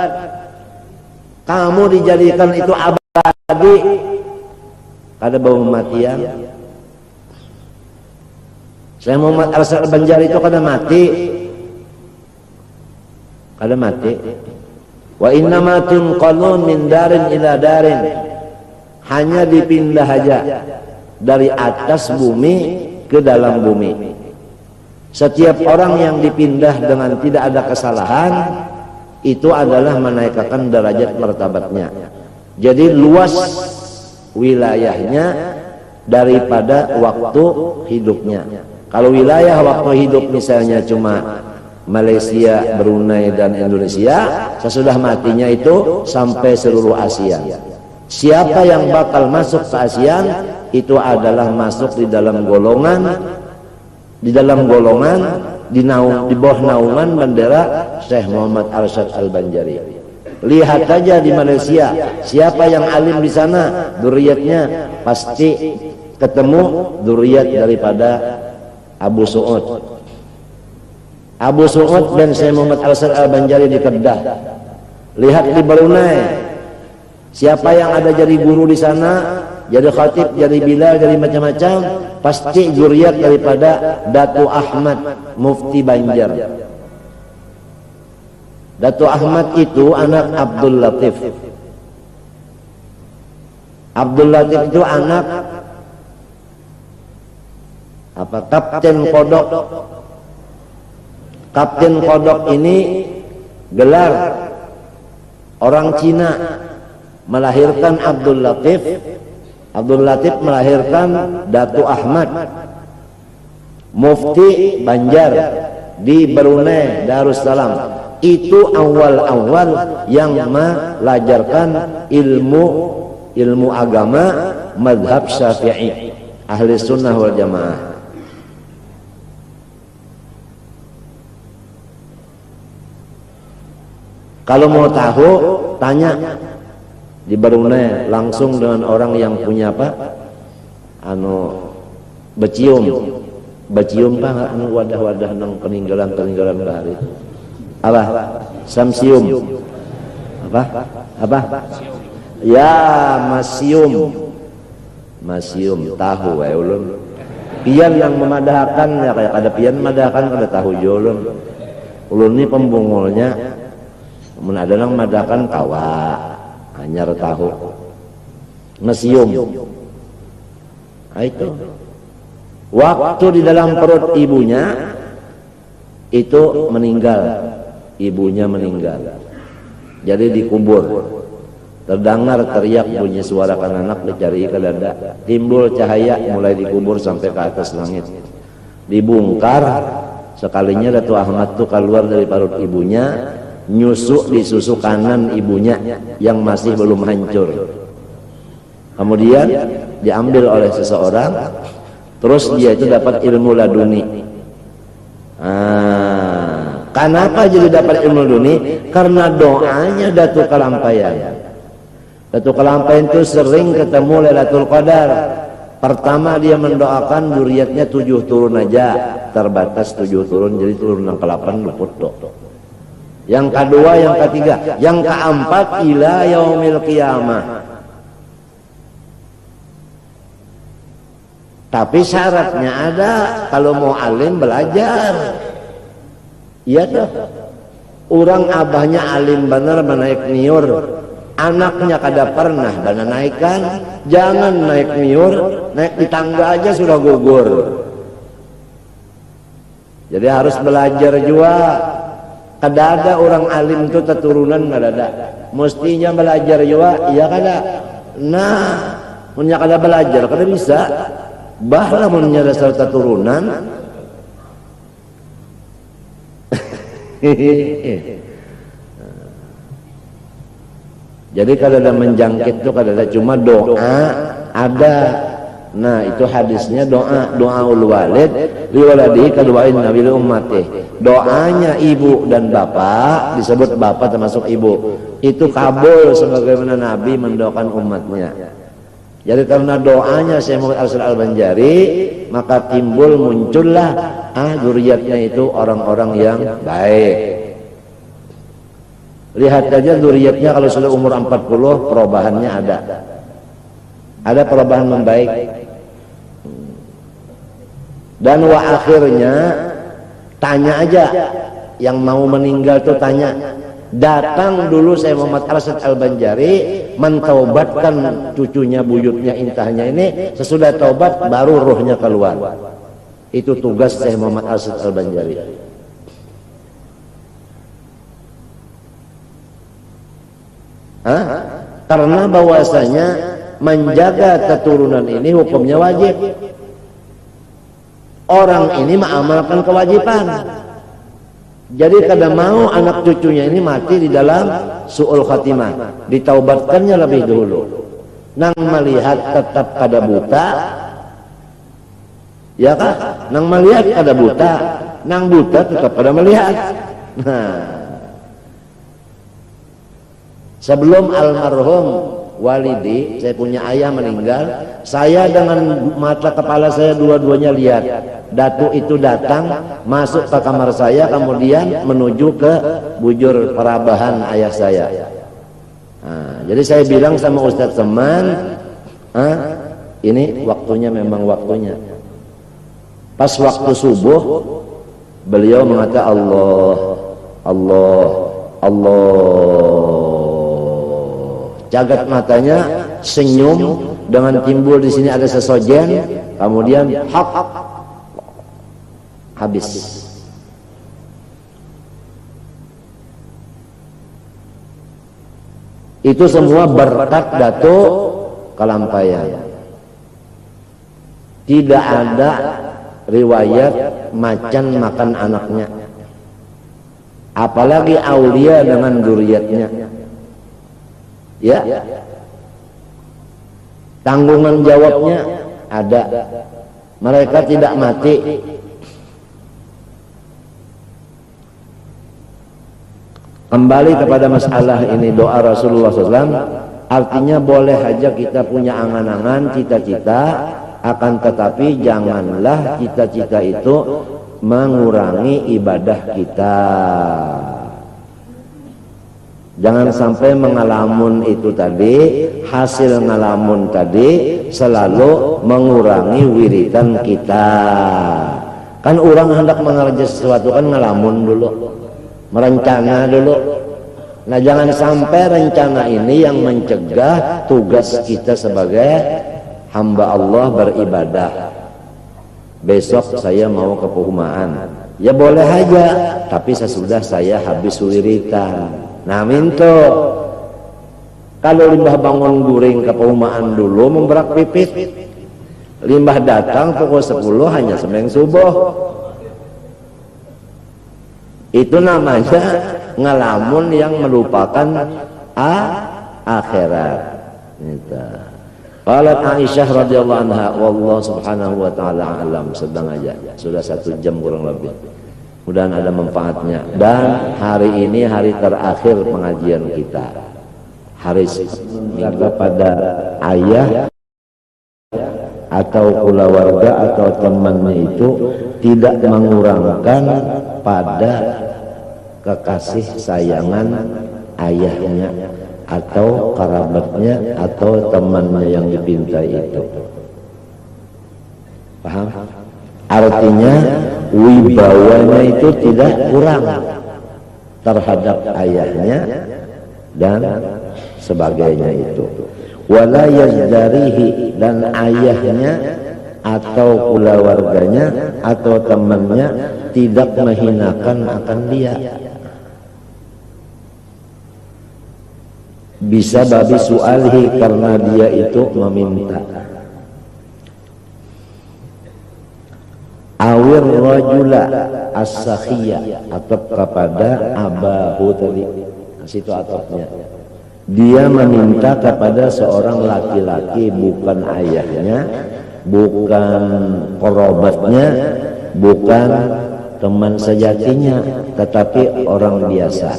kamu dijadikan itu abadi, kada pematian. Saya Muhammad Al-Banjari itu kada mati, kada mati. Wa innama tunqalun min darin ila darin, hanya dipindah aja dari atas bumi ke dalam bumi. Setiap orang yang dipindah dengan tidak ada kesalahan itu adalah menaikkan derajat martabatnya. Jadi luas wilayahnya daripada waktu hidupnya. Kalau wilayah waktu hidup misalnya cuma Malaysia, Brunei dan Indonesia, sesudah matinya itu sampai seluruh Asia. Siapa yang bakal masuk ke ASEAN itu adalah masuk di dalam golongan di bawah naungan bendera Syekh Muhammad Arsyad Al-Banjari. Lihat aja di Malaysia, siapa yang alim di sana, dzurriyyatnya pasti ketemu dzurriyyat daripada Abu Su'ud. Abu Su'ud dan Syekh Muhammad Arsyad Al-Banjari di Kedah. Lihat di Brunei, siapa yang ada jadi guru di sana, jadi khatib, jadi bilal, jadi macam-macam, pasti dzurriyyat daripada Datu Ahmad Mufti Banjar. Datu Ahmad itu anak Abdul Latif. Abdul Latif itu anak apa? Kapten Kodok. Kapten Kodok ini gelar orang Cina melahirkan Abdul Latif. Abdul Latif melahirkan Datu Ahmad Mufti Banjar di Brunei Darussalam. Itu awal-awal yang melajarkan ilmu agama mazhab Syafi'i, ahli sunnah wal jamaah. Kalau mau tahu, tanya di Brunei langsung dengan orang yang punya apa? Becium pak, wadah-wadah nang peninggalan bahari. Apa? Samsium. Apa? Ya, masium tahu ulun. Pian yang memadahkan ya kayak ada pian memadahkan kada tahu ulun. Ulun ini pembungulnya mun ada nang memadahkan kawa. Hanyar tahu mesium. Nah, itu waktu di dalam perut ibunya itu meninggal ibunya meninggal. Jadi dikubur. Terdengar teriak bunyi suara anak dicari ke dada. Timbul cahaya mulai dikubur sampai ke atas langit. Dibongkar, sekalinya Datu Ahmad tuh keluar dari perut ibunya, nyusuk di susu kanan ibunya yang masih belum hancur. Kemudian diambil oleh seseorang, terus dia itu dapat ilmu laduni. Kenapa jadi dapat ilmu laduni? Karena doanya Datuk Kalampayan. Datuk Kalampayan itu sering ketemu Lailatul Qadar. Pertama dia mendoakan zuriatnya 7 turun aja, terbatas 7 turun, jadi turun yang ke-8 luput dok. Yang kedua, yang ketiga, yang keempat ila yaumil qiyamah. Tapi syaratnya ada, kalau mau alim belajar. Iya tuh. Orang abahnya alim bener menaik niur, anaknya kada pernah dana naikkan. Jangan naik niur, naik di tangga aja sudah gugur. Jadi harus belajar juga. Kada ada orang alim itu keturunan, kada ada. Mestinya belajar juga, iya kada. Nah, punya kada belajar, kada bisa. Bahlah punya dasar keturunan. Jadi kalau ada menjangkit itu kada ada, cuma doa ada. Nah itu hadisnya doa ul walid liwaladihi kaduain nabi li ummati. Doanya ibu dan bapak, disebut bapak termasuk ibu, itu kabul sebagaimana Nabi mendoakan umatnya. Jadi karena doanya Syekh Muhammad Arsyad Al-Banjari, maka timbul muncullah zuriatnya itu orang-orang yang baik. Lihat aja zuriatnya kalau sudah umur 40 perubahannya ada. Ada perubahan membaik. Dan wa akhirnya tanya aja yang mau meninggal tuh tanya. Datang dulu Syekh Muhammad Arsyad Al-Banjari mentaubatkan cucunya buyutnya intahnya ini, sesudah taubat baru ruhnya keluar. Itu tugas Syekh Muhammad Arsyad Al-Banjari. Karena bahwasanya menjaga keturunan ini hukumnya wajib. Orang ini mengamalkan kewajiban. Jadi kada mau anak cucunya ini mati di dalam su'ul khatimah, ditaubatkannya lebih dulu. Nang melihat tetap kada buta, ya kah? Nang melihat kada buta, nang buta tetap kada melihat. Nah, sebelum almarhum walidi, saya punya ayah meninggal, saya dengan mata kepala saya dua-duanya lihat Datuk itu datang masuk ke kamar saya, kemudian menuju ke bujur perabahan ayah saya. Nah, jadi saya bilang sama Ustadz teman, ini waktunya memang waktunya. Pas waktu subuh beliau mengatakan Allah, Allah, Allah. Jagat matanya senyum dengan timbul di sini ada sesojen, kemudian hak habis. Itu semua berkat Datuk Kalampayan. Tidak ada riwayat macan makan anaknya, apalagi aulia dengan zuriatnya. Ya, tanggungan jawabnya ada. Mereka tidak mati. Kembali kepada masalah ini, doa Rasulullah SAW, artinya boleh aja kita punya angan-angan, cita-cita, akan tetapi janganlah cita-cita itu mengurangi ibadah kita. Jangan sampai mengalamun itu tadi, hasil ngalamun tadi selalu mengurangi wiridan kita. Kan orang hendak mengerjakan sesuatu kan ngalamun dulu, merencana dulu. Nah jangan sampai rencana ini yang mencegah tugas kita sebagai hamba Allah beribadah. Besok saya mau ke Perumahan, Ya boleh aja, tapi sesudah saya habis wiritan. Nah minto, kalau limbah bangun guring ke paumaan dulu memberak pipit, limbah datang pukul 10 hanya sembahyang subuh. Itu namanya ngelamun yang melupakan akhirat. Gitu. Qalat Aisyah radhiyallahu anha, wallahu subhanahu wa ta'ala alam. Sedang aja, sudah 1 jam kurang lebih. Mudah-mudahan ada manfaatnya. Dan hari ini hari terakhir pengajian kita. Hari Minggu pada ayah atau keluarga atau temannya itu tidak mengurangkan pada kekasih sayangan ayahnya atau kerabatnya atau temannya yang dipintai itu. Paham? Artinya wibawanya itu tidak kurang terhadap ayahnya dan sebagainya itu. Wala yazdarihi, dan ayahnya atau keluarganya atau temannya tidak menghinakan akan dia. Bisa babi su'alhi, karena dia itu meminta. Awir rajula as-sakhiyya, atau kepada abahu tadi. Situ atapnya. Dia meminta kepada seorang laki-laki, bukan ayahnya, bukan kerabatnya, bukan teman sejatinya, tetapi orang biasa.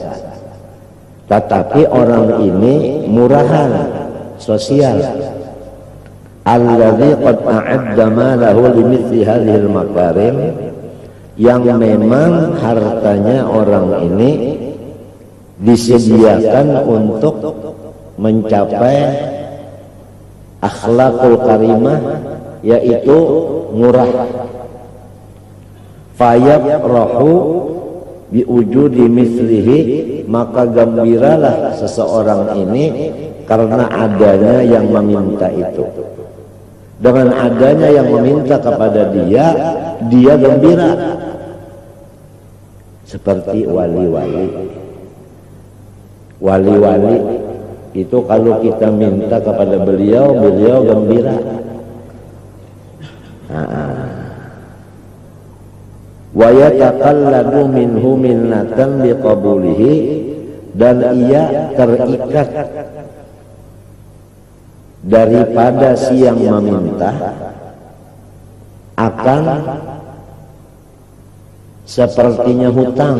Tetapi orang ini murahan, sosial. Alladzi qad a'adda malahu limithli hadhil makarim, yang memang hartanya orang ini disediakan untuk mencapai akhlakul karimah, yaitu murah. Fayafrahu biwujudi mislihi, maka gembiralah seseorang ini karena adanya yang meminta itu. Dengan adanya yang meminta kepada dia, dia gembira. Seperti wali-wali. Wali-wali itu kalau kita minta kepada beliau, beliau gembira. Wa yataqalladu minhu minnatan biqabulihi, dan ia terikat daripada si yang meminta akan sepertinya hutang,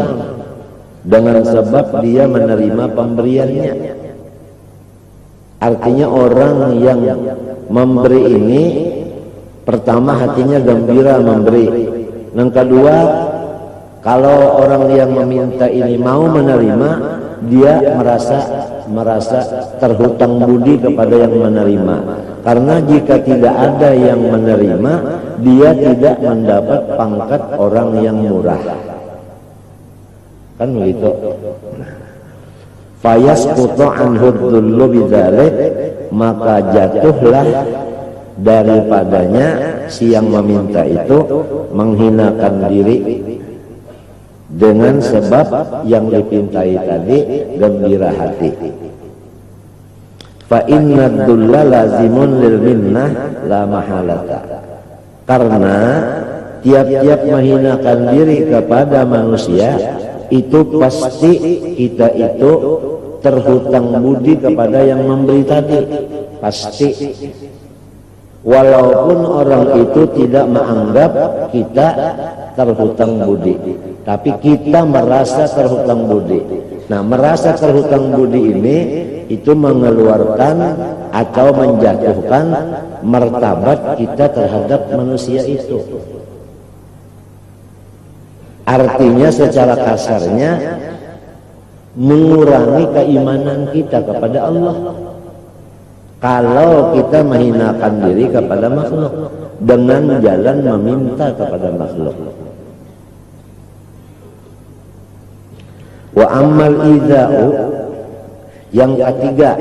dengan sebab dia menerima pemberiannya. Artinya orang yang memberi ini, pertama hatinya gembira memberi. Yang kedua, kalau orang yang meminta ini mau menerima, dia merasa terhutang budi kepada yang menerima. Karena jika tidak ada yang menerima, dia tidak mendapat pangkat orang yang murah. Kan begitu. Fayasqutu anhu dhullu bidzalik, maka jatuhlah daripadanya si yang meminta itu menghinakan diri dengan sebab yang dipintai tadi gembira hati. Fa inna dhulla lazimun lil minnah la mahalata, karena tiap-tiap menghinakan diri kepada manusia itu pasti kita itu terhutang budi kepada yang memberi tadi, pasti. Walaupun orang itu tidak menganggap kita terhutang budi, tapi kita merasa terhutang budi. Nah, merasa terhutang budi ini itu mengeluarkan atau menjatuhkan martabat kita terhadap manusia itu. Artinya secara kasarnya mengurangi keimanan kita kepada Allah. Kalau kita menghinakan diri kepada makhluk dengan jalan meminta kepada makhluk. Wa ammal idza'u, yang ketiga,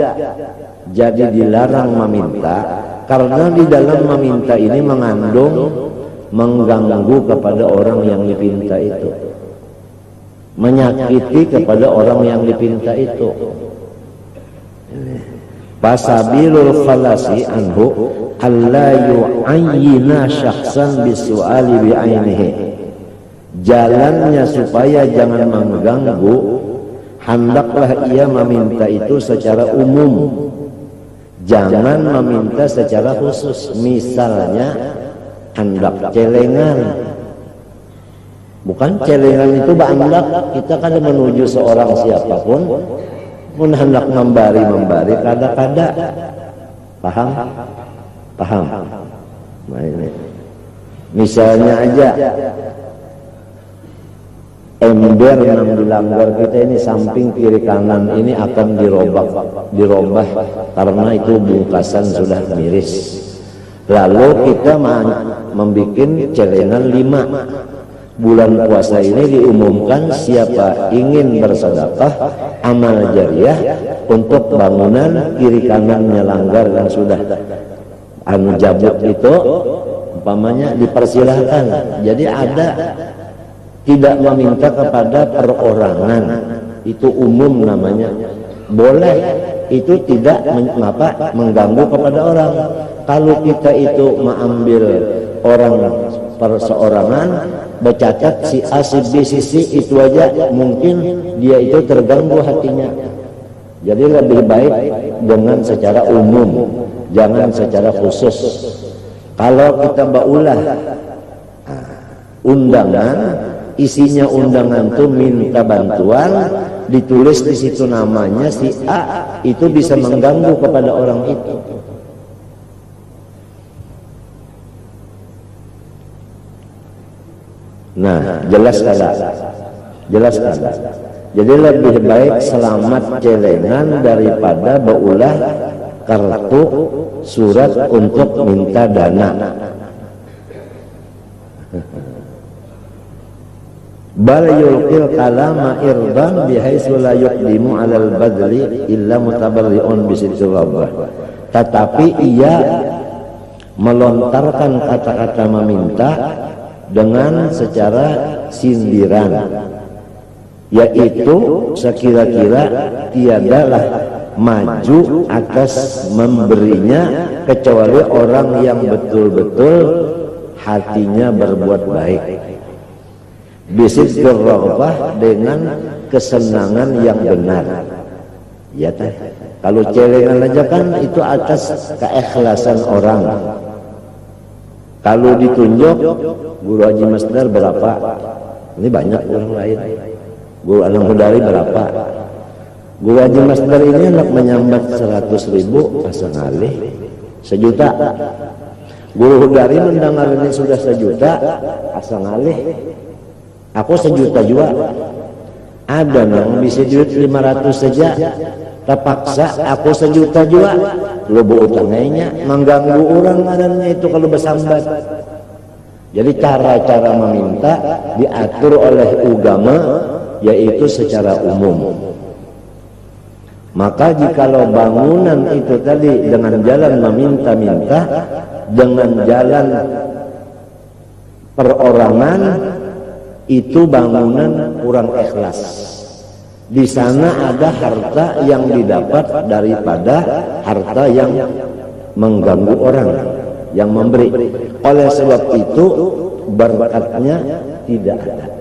jadi dilarang meminta karena di dalam meminta ini mengandung mengganggu kepada orang yang dipinta itu, menyakiti kepada orang yang dipinta itu. Fasabilul khalasi anhu alla yu'ayyina syakhsan bisu'ali bi'ainihi. Jalannya supaya jangan mengganggu, hendaklah ia meminta itu secara umum, jangan meminta secara khusus. Misalnya hendak celengan, bukan celengan itu hendak kita kan menuju seorang siapapun pun hendak membari kada-kada, paham? Nah ini misalnya aja ember yang dilanggar kita ini, samping kiri kanan ini akan dirobah karena itu bungkasan sudah miris. Lalu kita membuat celengan 5. Bulan puasa ini diumumkan siapa ingin bersedekah amal jariah untuk bangunan kiri kanannya langgar dan sudah jabut itu umpamanya dipersilahkan. Jadi ada tidak meminta kepada perorangan, itu umum namanya, boleh, itu tidak mengganggu kepada orang. Kalau kita itu mengambil orang perseorangan, bercatat si A si B si C, itu aja mungkin dia itu terganggu hatinya. Jadi lebih baik dengan secara umum, jangan secara khusus. Kalau kita baulah undangan, isinya undangan itu minta bantuan, ditulis di situ namanya si A, itu bisa mengganggu kepada orang itu. Nah, jelas kada? Jadi lebih baik selamat celengan daripada baulah kartu surat untuk minta dana. Bal yulqil kalama irdan bihaitsu la yuqdimu 'alal badli illa mutabarri'un bisitil rabbah. Tetapi ia melontarkan kata-kata meminta dengan secara sindiran, yaitu sekira-kira tiadalah maju atas memberinya kecuali orang yang betul-betul hatinya berbuat baik. Bisidqir raghbah, dengan kesenangan yang benar. Ya teh. Kalau celengan aja kan itu atas keikhlasan orang. Kalau ditunjuk Guru Haji Masdar berapa? Ini banyak orang lain. Guru Anang Hudari berapa? Guru Haji Masdar ini hendak menyambat 100.000 pasang alih 1 juta. Guru Hudari mendengar ini sudah 1 juta pasang alih. Aku 1 juta juga. Ada yang bisa duit 500 saja. Terpaksa aku 1 juta juga. Lobo utangnya mengganggu orang adanya itu kalau bersambat. Jadi cara-cara meminta diatur oleh agama, yaitu secara umum. Maka jikalau bangunan itu tadi dengan jalan meminta-minta, dengan jalan perorangan, itu bangunan kurang ikhlas. Di sana ada harta yang didapat daripada harta yang mengganggu orang, yang memberi. Oleh sebab itu berkatnya tidak ada.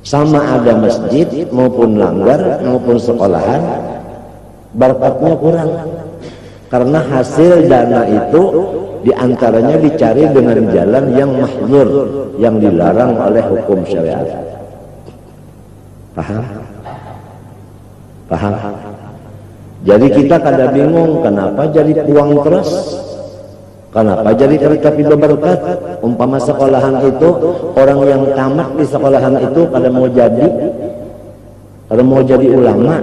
Sama ada masjid maupun langgar maupun sekolahan, berkatnya kurang. Karena hasil dana itu diantaranya dicari dengan jalan yang mahdzur, yang dilarang oleh hukum syariat. Paham? Jadi kita kada bingung kenapa jadi uang terus, kenapa jadi kereta pido berkat. Umpama sekolahan itu orang yang tamat di sekolahan itu kada mau jadi ulama,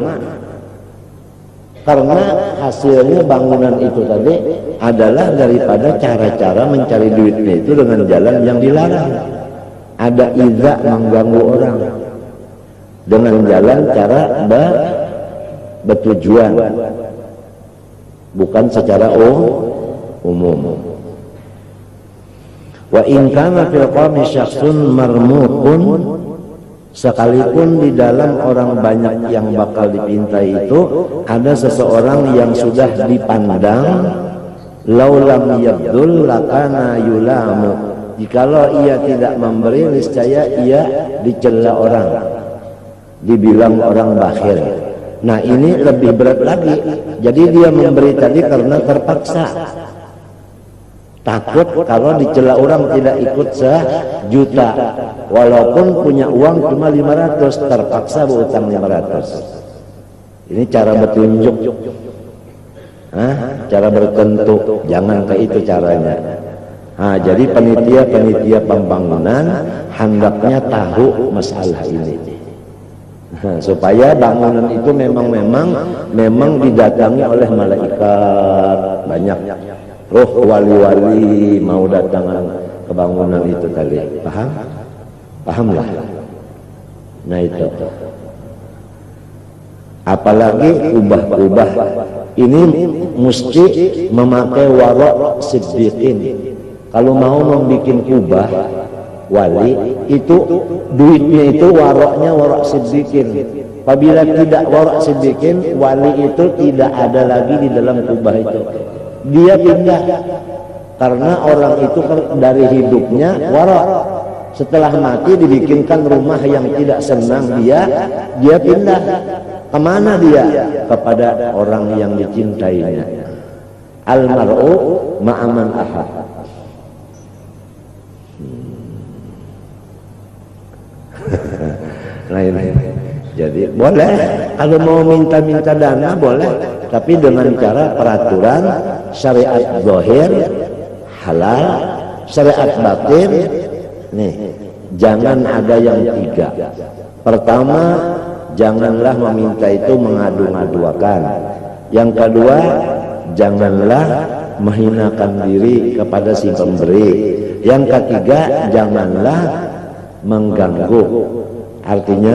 karena hasilnya bangunan itu tadi adalah daripada cara-cara mencari duitnya itu dengan jalan yang dilarang. Ada iza mengganggu orang dengan jalan cara bertujuan, bukan secara umum. Wa in kana fil qawmi syakhsun marmukun, sekalipun di dalam orang banyak yang bakal dipintai itu ada seseorang yang sudah dipandang, laulam yabdul lakana yulamu, jikalau ia tidak memberi niscaya ia dicela orang, dibilang orang bakhil. Nah ini lebih berat lagi. Jadi dia memberi tadi karena terpaksa, takut kalau dicela orang tidak ikut 1.000.000, walaupun punya uang cuma 500, terpaksa berutang 500. Ini cara bertunjuk, cara bertentu, jangan kayak itu caranya. Jadi panitia pembangunan hendaknya tahu masalah ini, supaya bangunan itu memang didatangi oleh malaikat banyak. Roh wali-wali mau datang ke bangunan itu tadi, pahamlah. Nah itu, apalagi kubah-kubah ini mesti memakai warok siddiqin. Kalau mau membuat kubah wali itu duitnya itu waroknya warok siddiqin. Apabila tidak warok siddiqin, wali itu tidak ada lagi di dalam kubah itu, dia pindah. Karena orang itu dari hidupnya warok, setelah mati dibikinkan rumah yang tidak senang dia pindah. Kemana dia? Kepada orang yang dicintainya. Al-mar'u ma'aman ahad. Lain. Jadi boleh kalau mau minta dana boleh, tapi dengan cara peraturan syariat zahir halal, syariat batin. Nih, jangan ada yang 3. Pertama, janganlah meminta itu mengadu-ngaduakan. Yang kedua, janganlah menghinakan diri kepada si pemberi. Yang ketiga, janganlah mengganggu, artinya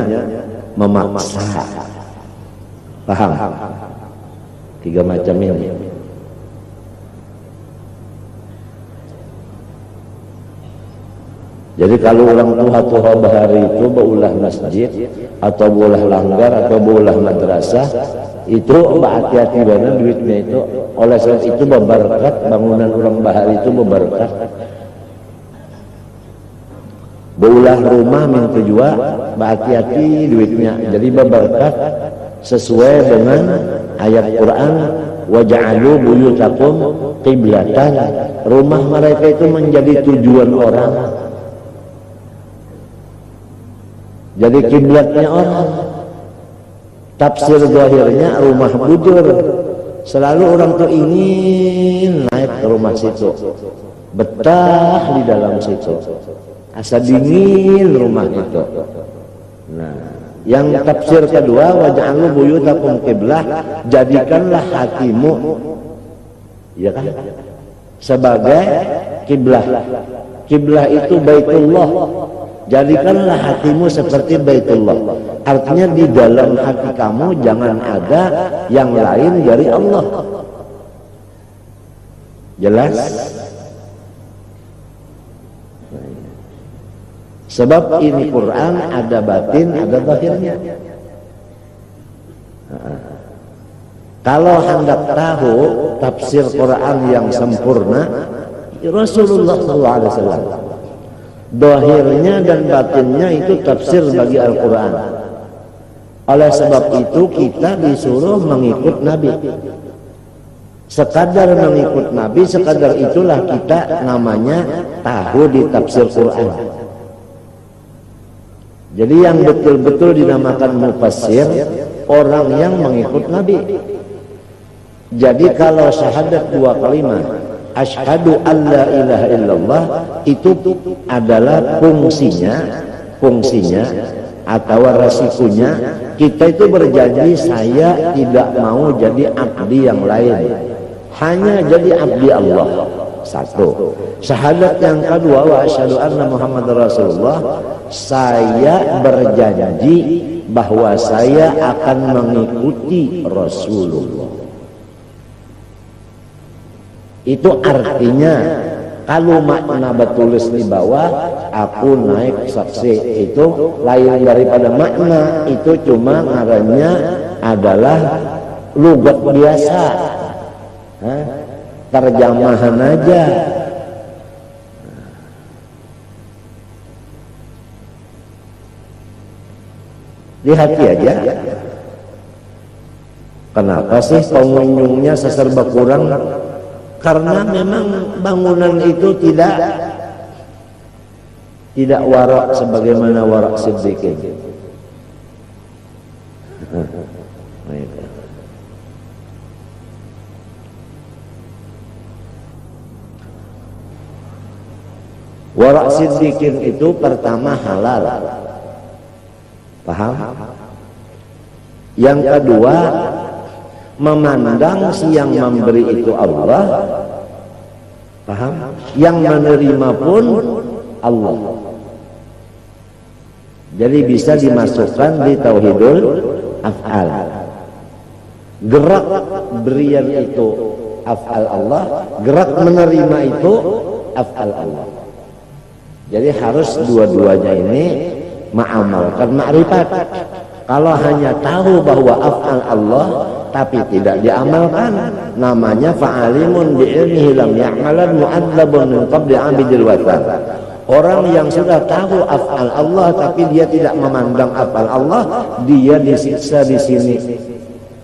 memaksa. Paham? 3 macam ini. Jadi kalau orang tua bahari itu beulah masjid atau beulah langgar atau beulah madrasah, itu hati-hati benar duitnya itu. Oleh sebab itu berberkat, bangunan orang bahari itu berberkat. Beulah rumah minta jua, hati-hati duitnya. Jadi berberkat sesuai dengan ayat Quran, waja'alu buyutakum qiblatan. Rumah mereka itu menjadi tujuan orang, jadi kiblatnya orang. Tafsir zahirnya rumah bujur. Selalu orang tuh ingin naik ke rumah situ, betah di dalam situ, asa dingin rumah itu. Nah, yang tafsir kedua, waj'alu buyutakum qiblah, jadikanlah hatimu, ya kan, sebagai kiblah. Kiblah itu Baitullah. Jadikanlah hatimu seperti Baitullah. Artinya di dalam hati kamu jangan ada yang lain dari Allah. Jelas? Sebab ini Quran ada batin, ada zahirnya. Kalau hendak tahu tafsir Quran yang sempurna, Rasulullah SAW. Zahirnya dan batinnya itu tafsir bagi Al-Quran. Oleh sebab itu kita disuruh mengikut Nabi. Sekadar mengikut Nabi, sekadar itulah kita namanya tahu di tafsir Quran. Jadi yang betul-betul dinamakan mufassir, orang yang mengikut Nabi. Jadi kalau syahadat 2 kalimat, asyhadu an la ilaha illallah, itu adalah fungsinya atau resikonya kita itu berjanji saya tidak mau jadi abdi yang lain, hanya jadi abdi Allah. Satu. Syahadat yang kedua, wa asyhadu anna Muhammadar Rasulullah, saya berjanji bahwa saya akan mengikuti Rasulullah. Itu artinya Kalau makna betulis di bawah, aku naik saksi, itu lain daripada makna, itu cuma ngarannya adalah lugat biasa, terjemahan aja. Di hati aja. Kenapa sih pengunjungnya seserba kurang? Karena memang bangunan itu tidak warak sebagaimana warak siddiqin. Warak siddiqin itu pertama halal. Paham? Yang kedua, memandang si yang memberi itu Allah. Paham? Yang menerima pun Allah. Jadi bisa dimasukkan di tauhidul af'al. Gerak berian itu af'al Allah, gerak menerima itu af'al Allah. Jadi harus dua-duanya ini mengamalkan ma'rifat. Kalau hanya tahu bahwa af'al Allah tapi tidak diamalkan, namanya fa'alimun bi'ilmihi lam ya'malan mu'adzabun min qabli 'abidil watan. Orang yang sudah tahu af'al Allah tapi dia tidak memandang af'al Allah, dia disiksa di sini.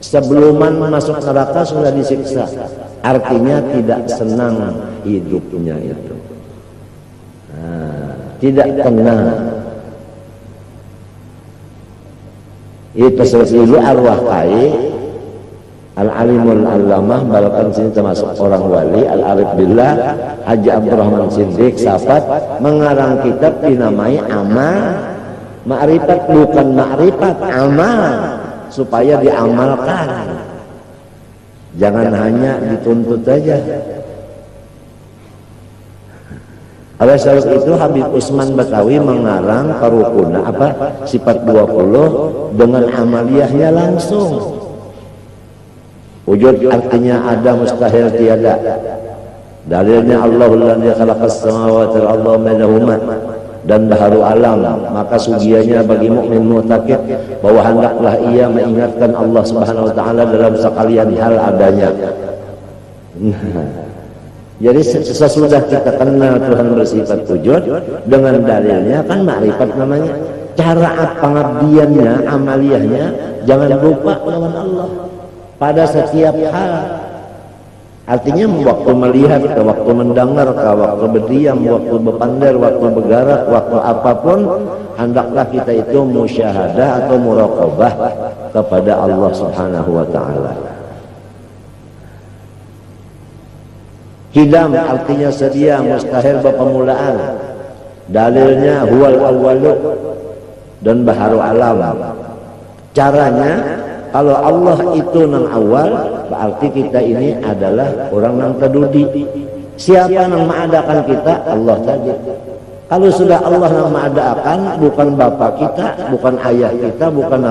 Sebelum masuk neraka sudah disiksa. Artinya tidak senang hidupnya itu. Tidak tenang. Itu sesuatu arwah kai al-alimul allamah balakan sini termasuk orang wali al-arif billah Haji Abdurrahman Siddiq Safat mengarang kitab dinamai amal ma'rifat, bukan ma'rifat, amal, supaya diamalkan, jangan hanya dituntut saja. Oleh sebab itu Habib Usman Batawi mengarang karukuna sifat 20 dengan amaliyahnya langsung. Wujud artinya ada, mustahil tiada. Dalilnya Allahul ladzi khalaqas samawati wal arda bainahuma dan baharu alam. Maka sugianya bagi mukmin mu'taqid bahwa hendaklah ia mengingatkan Allah Subhanahu wa taala dalam sekalian hal adanya. Jadi sesudah kita kenal Tuhan bersifat wujud, dengan dalilnya kan makrifat namanya. Cara pengabdiannya, amaliyahnya, jangan lupa lawan Allah pada setiap hal. Artinya waktu melihat, ke waktu mendengar, ke waktu berdiam, waktu berpandar, waktu bergerak, waktu apapun, hendaklah kita itu musyahadah atau muraqabah kepada Allah Subhanahu wa taala. Qidam artinya sedia, mustahil berpermulaan. Dalilnya huwal awwalu dan baharu alam. Caranya kalau Allah itu nang awal, berarti kita ini adalah orang nang tadudi. Siapa nang mengadakan kita? Allah saja. Kalau sudah Allah yang mengadakan, bukan bapak kita, bukan ayah kita, bukan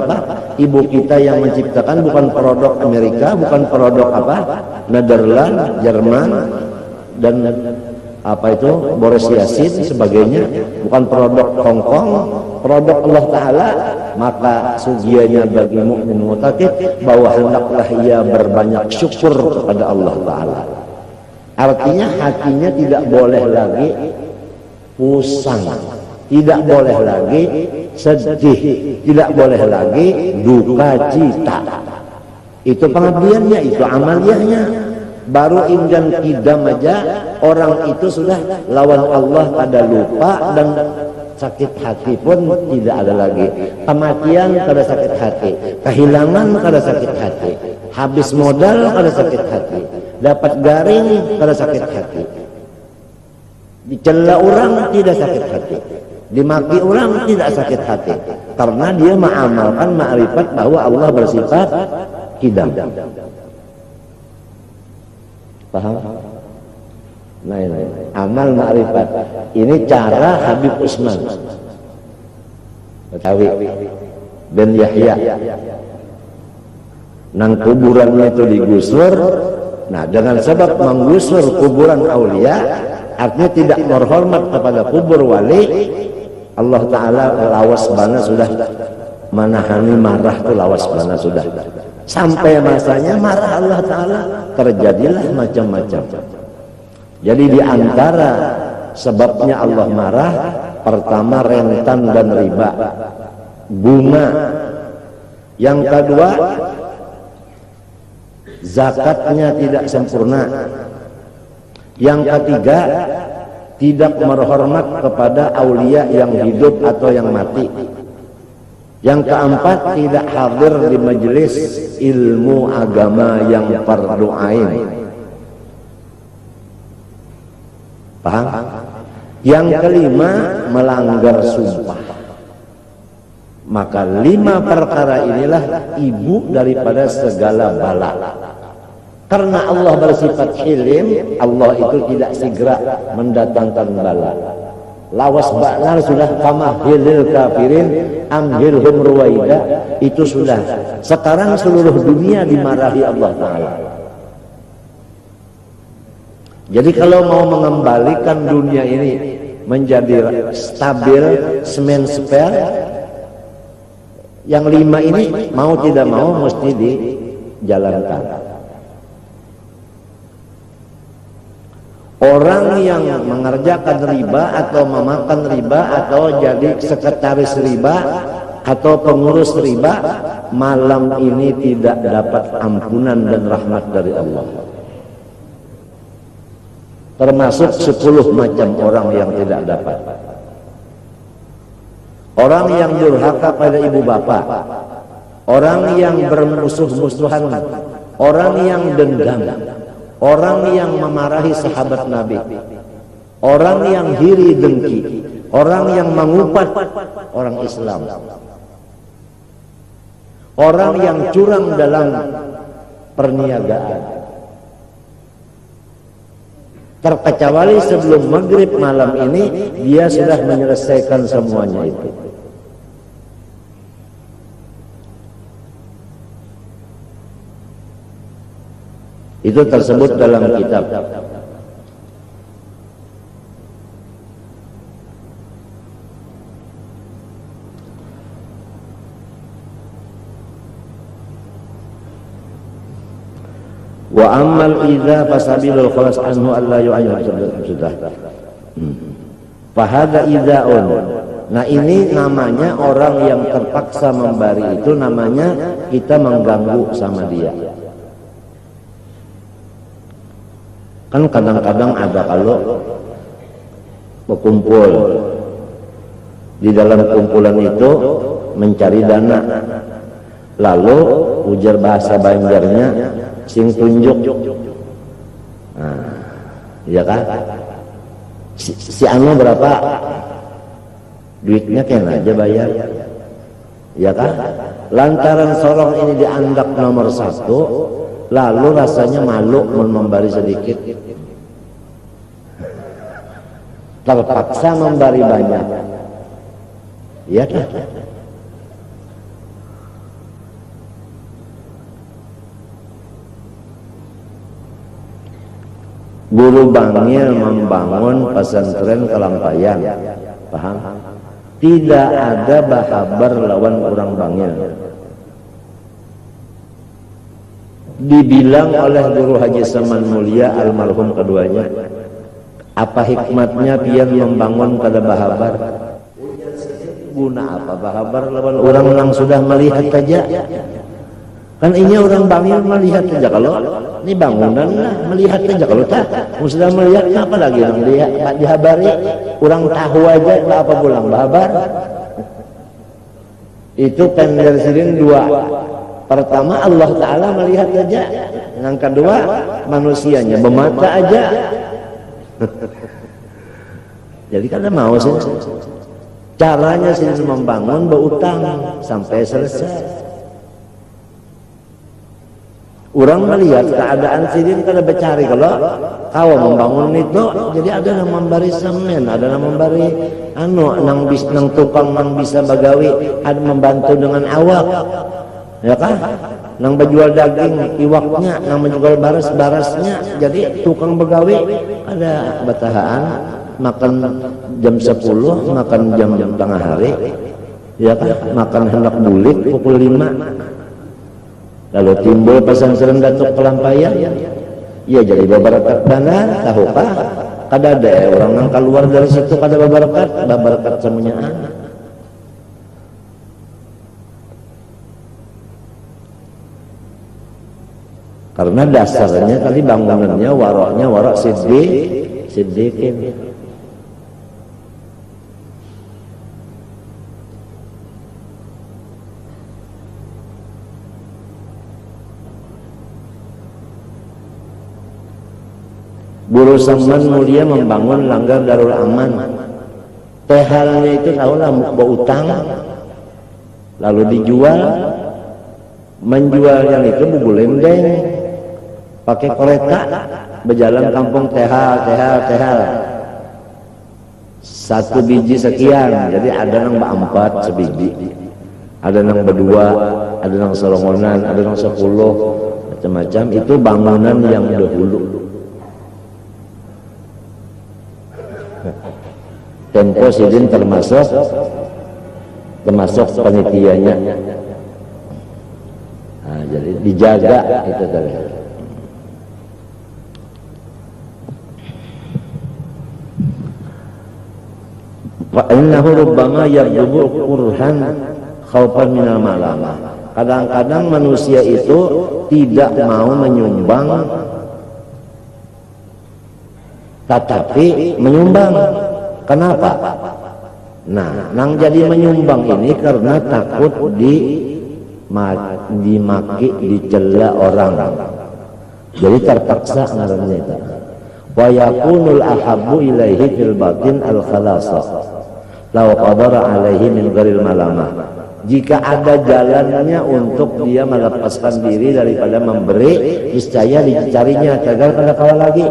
ibu kita yang menciptakan, bukan produk Amerika, bukan produk Netherlands, Jerman, dan Boris Yassin sebagainya, bukan produk Hong Kong, produk Allah Ta'ala. Maka sugianya bagi mukmin mu'taqid bahwa hendaklah ia berbanyak syukur kepada Allah Ta'ala. Artinya hatinya tidak boleh lagi pusang, tidak boleh lagi sedih, tidak boleh lagi duka cita. Itu pengabdiannya, itu amaliyahnya. Baru inggan kidam aja orang itu sudah lawan Allah pada lupa, dan sakit hati pun tidak ada lagi. Kematian kada sakit hati, kehilangan kada sakit hati, habis modal kada sakit hati, dapat garing kada sakit hati, dicela orang tidak sakit hati, dimaki orang tidak sakit hati, karena dia mengamalkan ma'rifat bahwa Allah bersifat kidam. Paham? Nah, ini amal ma'rifat. Ini cara Habib Usman Batawi bin Yahya. Nang kuburannya itu digusur, Nah, dengan sebab menggusur kuburan aulia, artinya tidak berhormat kepada kubur wali, Allah Ta'ala lawas bana sudah manahani marah tuh, lawas bana sudah. Sampai masanya marah Allah Ta'ala, terjadilah macam-macam. Jadi di antara sebabnya Allah marah, pertama rentan dan riba, bunga. Yang kedua, zakatnya tidak sempurna. Yang ketiga, tidak berhormat kepada aulia yang hidup atau yang mati. Yang keempat, tidak hadir di majelis ilmu agama yang fardu ain. Paham? Yang kelima, melanggar sumpah. Maka 5 perkara inilah ibu daripada segala bala. Karena Allah bersifat hilim, Allah itu tidak segera mendatangkan bala. Lawas ba'nar sudah famahilil kafirin amhilhum ruwaida, itu sudah. Sekarang seluruh dunia dimarahi Allah Ta'ala. Jadi kalau mau mengembalikan dunia ini menjadi stabil, semen spare, yang 5 ini mau tidak mau mesti dijalankan. Orang yang mengerjakan riba atau memakan riba atau jadi sekretaris riba atau pengurus riba, malam ini tidak dapat ampunan dan rahmat dari Allah. Termasuk 10 macam orang yang tidak dapat. Orang yang durhaka pada ibu bapak, orang yang bermusuh-musuhan, orang yang dendam, orang yang memarahi sahabat Nabi, orang yang iri dengki, orang yang mengupat orang Islam, orang yang curang dalam perniagaan. Terkecuali sebelum maghrib malam ini dia sudah menyelesaikan semuanya itu. Itu tersebut dalam kitab. Wa amal idza fasabilul khalas anhu alla yu'ayyad sudah. Fahada idzaun. Nah, ini namanya orang yang terpaksa memberi, itu namanya kita mengganggu sama dia. Kan kadang-kadang ada kalau berkumpul, di dalam kumpulan itu mencari dana, lalu ujar bahasa Banjarnya sing tunjuk. Nah, iya kan? Si anu berapa? Duitnya kena aja bayar. Iya kan? Lantaran sorong ini dianggap nomor 1, lalu rasanya malu memberi sedikit, terpaksa memberi banyak. Iya kan? Guru Bangil membangun pesantren Kelampayan, paham? Tidak ada bahabar lawan orang Bangil. Dibilang oleh Guru Haji Saman Mulia almarhum keduanya, apa hikmatnya pian membangun pada bahabar? Guna apa bahabar lawan orang yang sudah melihat saja? Kan ini orang Bangil melihat saja, kalau ini bangunan lah melihat saja, kalau tak sudah melihat apa lagi yang lihat Pak dihabari, orang tahu aja apa pulang bahabar. Itu pender sirin 2. Pertama Allah Ta'ala melihat saja, yang kedua manusianya bermata aja. Jadi kan mau sih caranya sih membangun berutang sampai selesai. Orang melihat keadaan sirin kada bercari, kalau kau membangun itu, jadi ada yang memberi semen, ada yang memberi nang tukang nang bisa bagawi, ada membantu dengan awak, ya kan? nang berjual daging iwaknya, nang menjual barasnya. Jadi tukang begawe ada batahaan makan jam 10, makan jam tengah hari, ya kan? Makan hendak bulik pukul 5. Lalu timbul pesantren Datuk Pelampayan, ya jadi babarakat dana, tahukah? Kada ada orang yang keluar dari situ kada babarakat semuanya. Karena dasarnya tadi bangunannya waroknya warok siddiqin. Guru Saman mulia membangun Langgar Darul Aman. Tehalnya itu tahulah mau utang, lalu dijual, menjual yang itu bubu lendeng, pakai kereta, berjalan kampung tehal. Satu biji sekian, jadi ada nang berempat sebiji, ada nang berdua, ada nang serongonan, ada nang 10, macam-macam. Itu bangunan yang dahulu. Tempo Sidin termasuk penitianya. Nah, jadi dijaga itu tadi. Fa innahu rubbama yabdu qurhan khaufan minal malamah. Kadang-kadang manusia itu tidak mau menyumbang tetapi menyumbang. Kenapa? Nah, nang jadi menyumbang ini karena takut dimaki, dicela orang. Jadi terpaksa ngarannya itu. Wa yakunul ahabbu ilaihi fil batin al khalasa. Law qadara alaihi min ghairil malamah. Jika ada jalannya untuk dia melepaskan diri daripada memberi, niscaya dicarinya agar kada kalah lagi,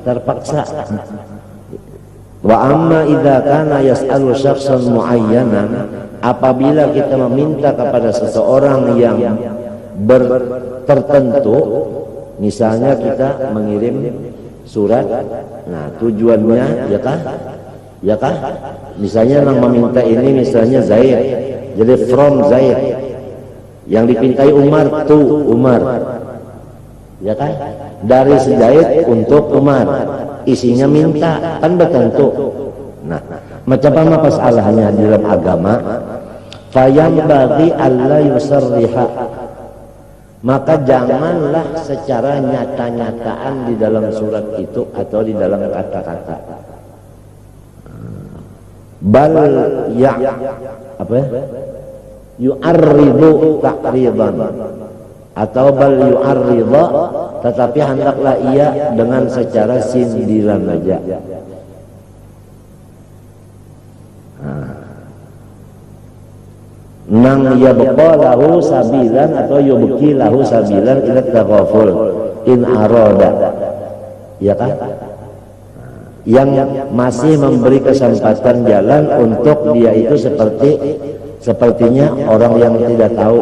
terpaksa. Wa amma idza kana yas'alu syakhsan muayyanan, apabila kita meminta kepada seseorang yang tertentu, misalnya kita mengirim surat, nah tujuannya ya kah? Misalnya yang meminta ini misalnya Zaid, jadi from Zaid, yang dipintai Umar to Umar, ya kan? Dari Zaid untuk Umar, isinya minta, kan bertentu. Nah, macam apa masalahnya di dalam agama? Fayam bagi Allah yusarriha, maka janganlah secara nyata-nyataan di dalam surat itu atau di dalam kata-kata. Bal ya apa? Yu'arridu ta'ridan, atau bal yu'arrida, tetapi hendaklah ia dengan secara sindiran saja. Nang yabqa lahu sabilan atau yubqi lahu sabilan ila taghaful in arada, ya kan? Yang masih memberi kesempatan jalan untuk dia itu sepertinya orang yang tidak tahu.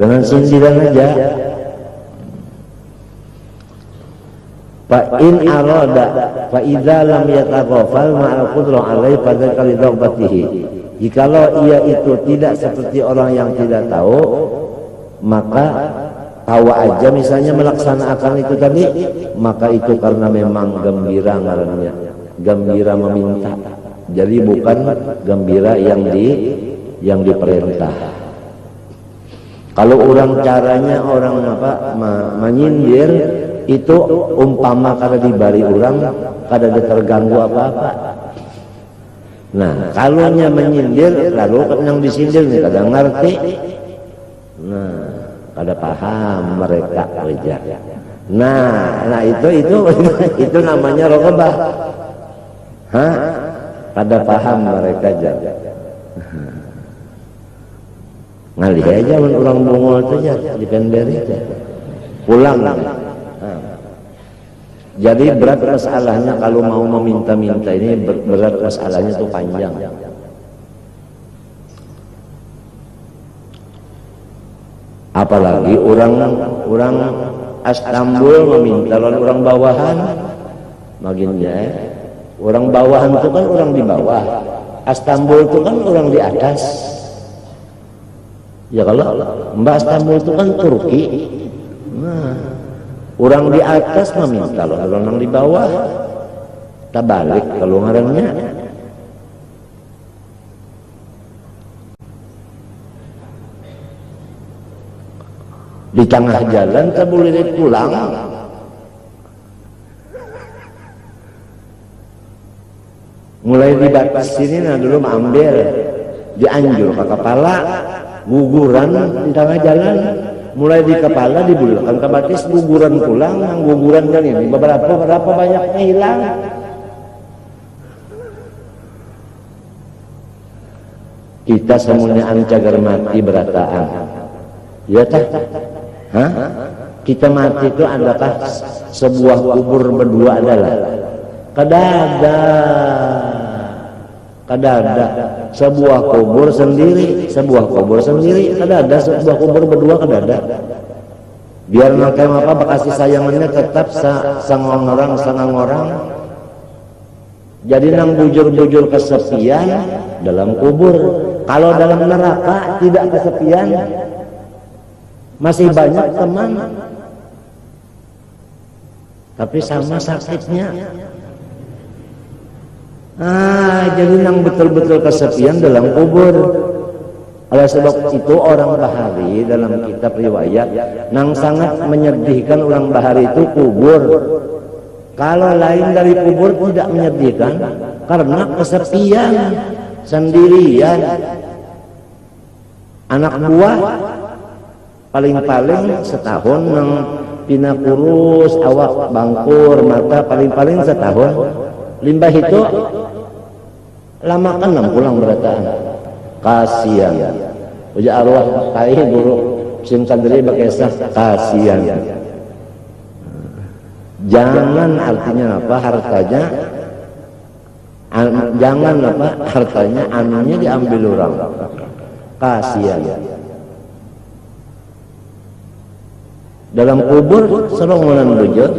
Dengan sindiran aja. Fa in arada fa idza lam yataghafal ma'al qudrah alaihi fa dzaka li dhaghbatihi. Jikalau ia itu tidak seperti orang yang tidak tahu, maka tahu aja misalnya melaksanakan itu tadi, maka itu karena memang gembira ngarannya, gembira meminta. Jadi bukan gembira yang diperintah. Kalau orang caranya orang menyindir itu umpama kada dibari orang, kada terganggu apa-apa. Nah, kalaunya menyindir lalu yang disindir nih kada ngerti. Nah, kada paham mereka aja. Nah itu namanya rogobah. Hah? Kada paham mereka aja. Ngalih aja orang bungol itu aja di penderi aja. Pulang. Jadi berat masalahnya kalau mau meminta-minta ini, berat masalahnya itu panjang. Apalagi orang Istanbul meminta orang bawahan, baginnya orang bawahan itu kan orang di bawah, Istanbul itu kan orang di atas. Ya kalau Mbak Istanbul itu kan Turki, nah orang di atas meminta orang di bawah, tak balik kalau ngarannya. Di tengah jalan tak boleh pulang, mulai di batas sini nah dulu ambil dianjur ke kepala, guguran di tengah jalan, mulai di kepala dibulakkan ke batis, guguran pulang, yang guguran kan ini berapa banyaknya hilang. Kita semuanya ancagar mati berataan, ya tak? Hah? Kita mati itu adakah sebuah kubur berdua adalah? Kadada sebuah kubur sendiri, kadada sebuah kubur berdua, kadada. Biar makai apa bekasi sayangannya tetap sangang orang. Jadi nang bujur-bujur kesepian dalam kubur. Kalau dalam neraka tidak kesepian, masih banyak teman, tapi sama sakitnya. Jadi nang betul-betul kesepian dalam kubur. Oleh sebab itu orang bahari dalam kitab riwayat nang sangat menyedihkan orang bahari itu kubur. Kalau lain dari kubur tidak menyedihkan karena kesepian, sendirian. Anak buah paling-paling setahun nang pina kurus, awak bangkur, mata paling-paling setahun. Limbah itu lama kan pulang berataan. Kasihan. Uja arwah kai guru sim sandri bakesah kasihan. Jangan artinya apa hartanya, jangan apa hartanya anunya diambil orang. Kasihan. Dalam kubur serong menandujud.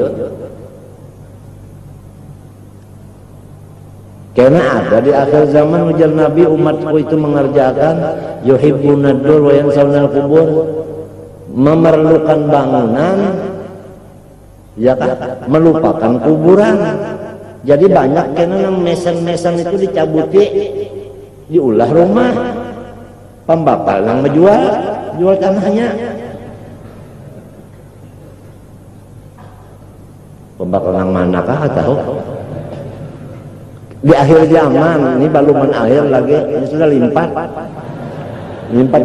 Karena ada di akhir zaman ujar Nabi umatku itu mengerjakan yuhibbuna dur wa yansawna kubur, memerlukan bangunan ya kan, melupakan kuburan. Jadi banyak karena mesan-mesan itu dicabuti, diulah rumah, pembakal yang jual tanahnya. Pembakal yang manakah tahu? Di akhir zaman ini baluman akhir lagi, ini sudah limpat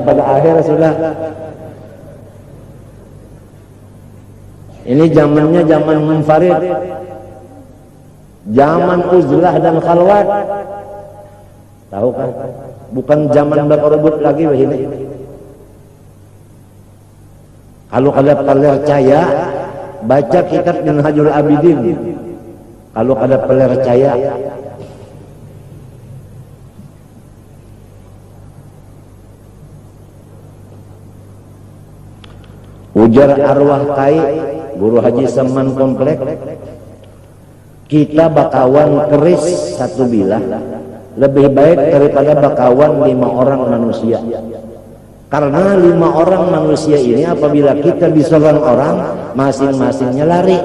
pada akhir sudah. Ini zamannya zaman munfarid, zaman uzlah dan khalwat. Tahu kan? Bukan zaman berkerebut lagi begini. Kalau kalian percaya, baca kitab Minhajul Abidin. Kalau kalian percaya, ujar arwah kai guru haji Saman komplek, kita bakawan keris satu bilah lebih baik daripada bakawan 5 orang manusia. Karena 5 orang manusia ini apabila kita diserang orang, masing-masingnya lari.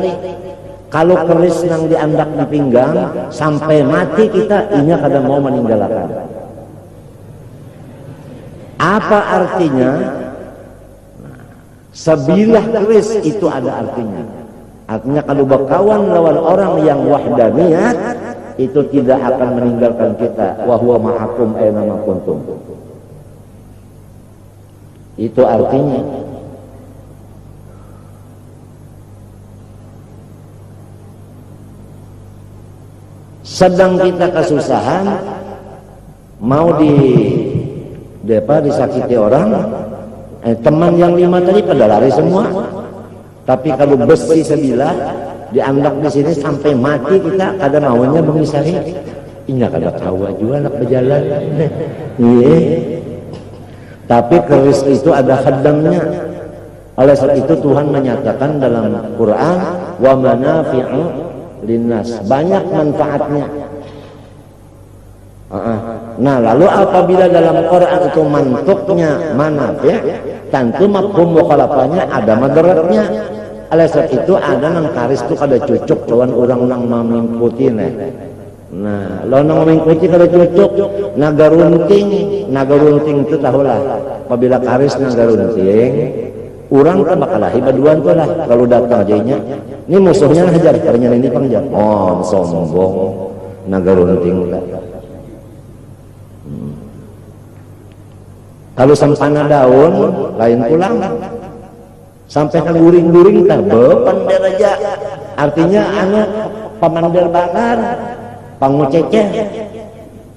Kalau keris nang diandak di pinggang sampai mati kita inya kada mau meninggalkan. Apa artinya? Sebilah keris itu ada artinya. Artinya kalau berkawan lawan orang yang wahdaniyat itu tidak akan meninggalkan kita. Wa huwa ma'akum aina ma kuntum. Itu artinya. Sedang kita kesusahan, mau disakiti orang, teman yang 5 tadi pada lari semua. Tapi kalau besi sebilah dianggap di sini sampai mati kita kada maunya mengisahi. Inya kada tahu juga nak berjalan. Iya. Tapi keris itu ada khadamnya. Oleh sebab itu Tuhan menyatakan dalam Quran, wa manafi'u linnas, banyak manfaatnya. Nah, lalu apabila dalam Quran itu mantuknya manafi', tentu mafhum mukhalafahnya ada madaratnya. Oleh sebab itu ada nang karis tu kada cucuk lawan orang nang mengikuti nah, lawan nang mengikuti kada cucuk nagarunting itu tahulah. Apabila karis nagarunting, orang kan bakal hibaduan tuh lah kalau datang jadinya. Ini musuhnya hajar, ternyata ini pangjam. Oh, sombong nagarunting lah. Kalau sampana daun lain pulang. Sampai ke guring-guring tak bepander aja, artinya anak pamander bakar panguceceh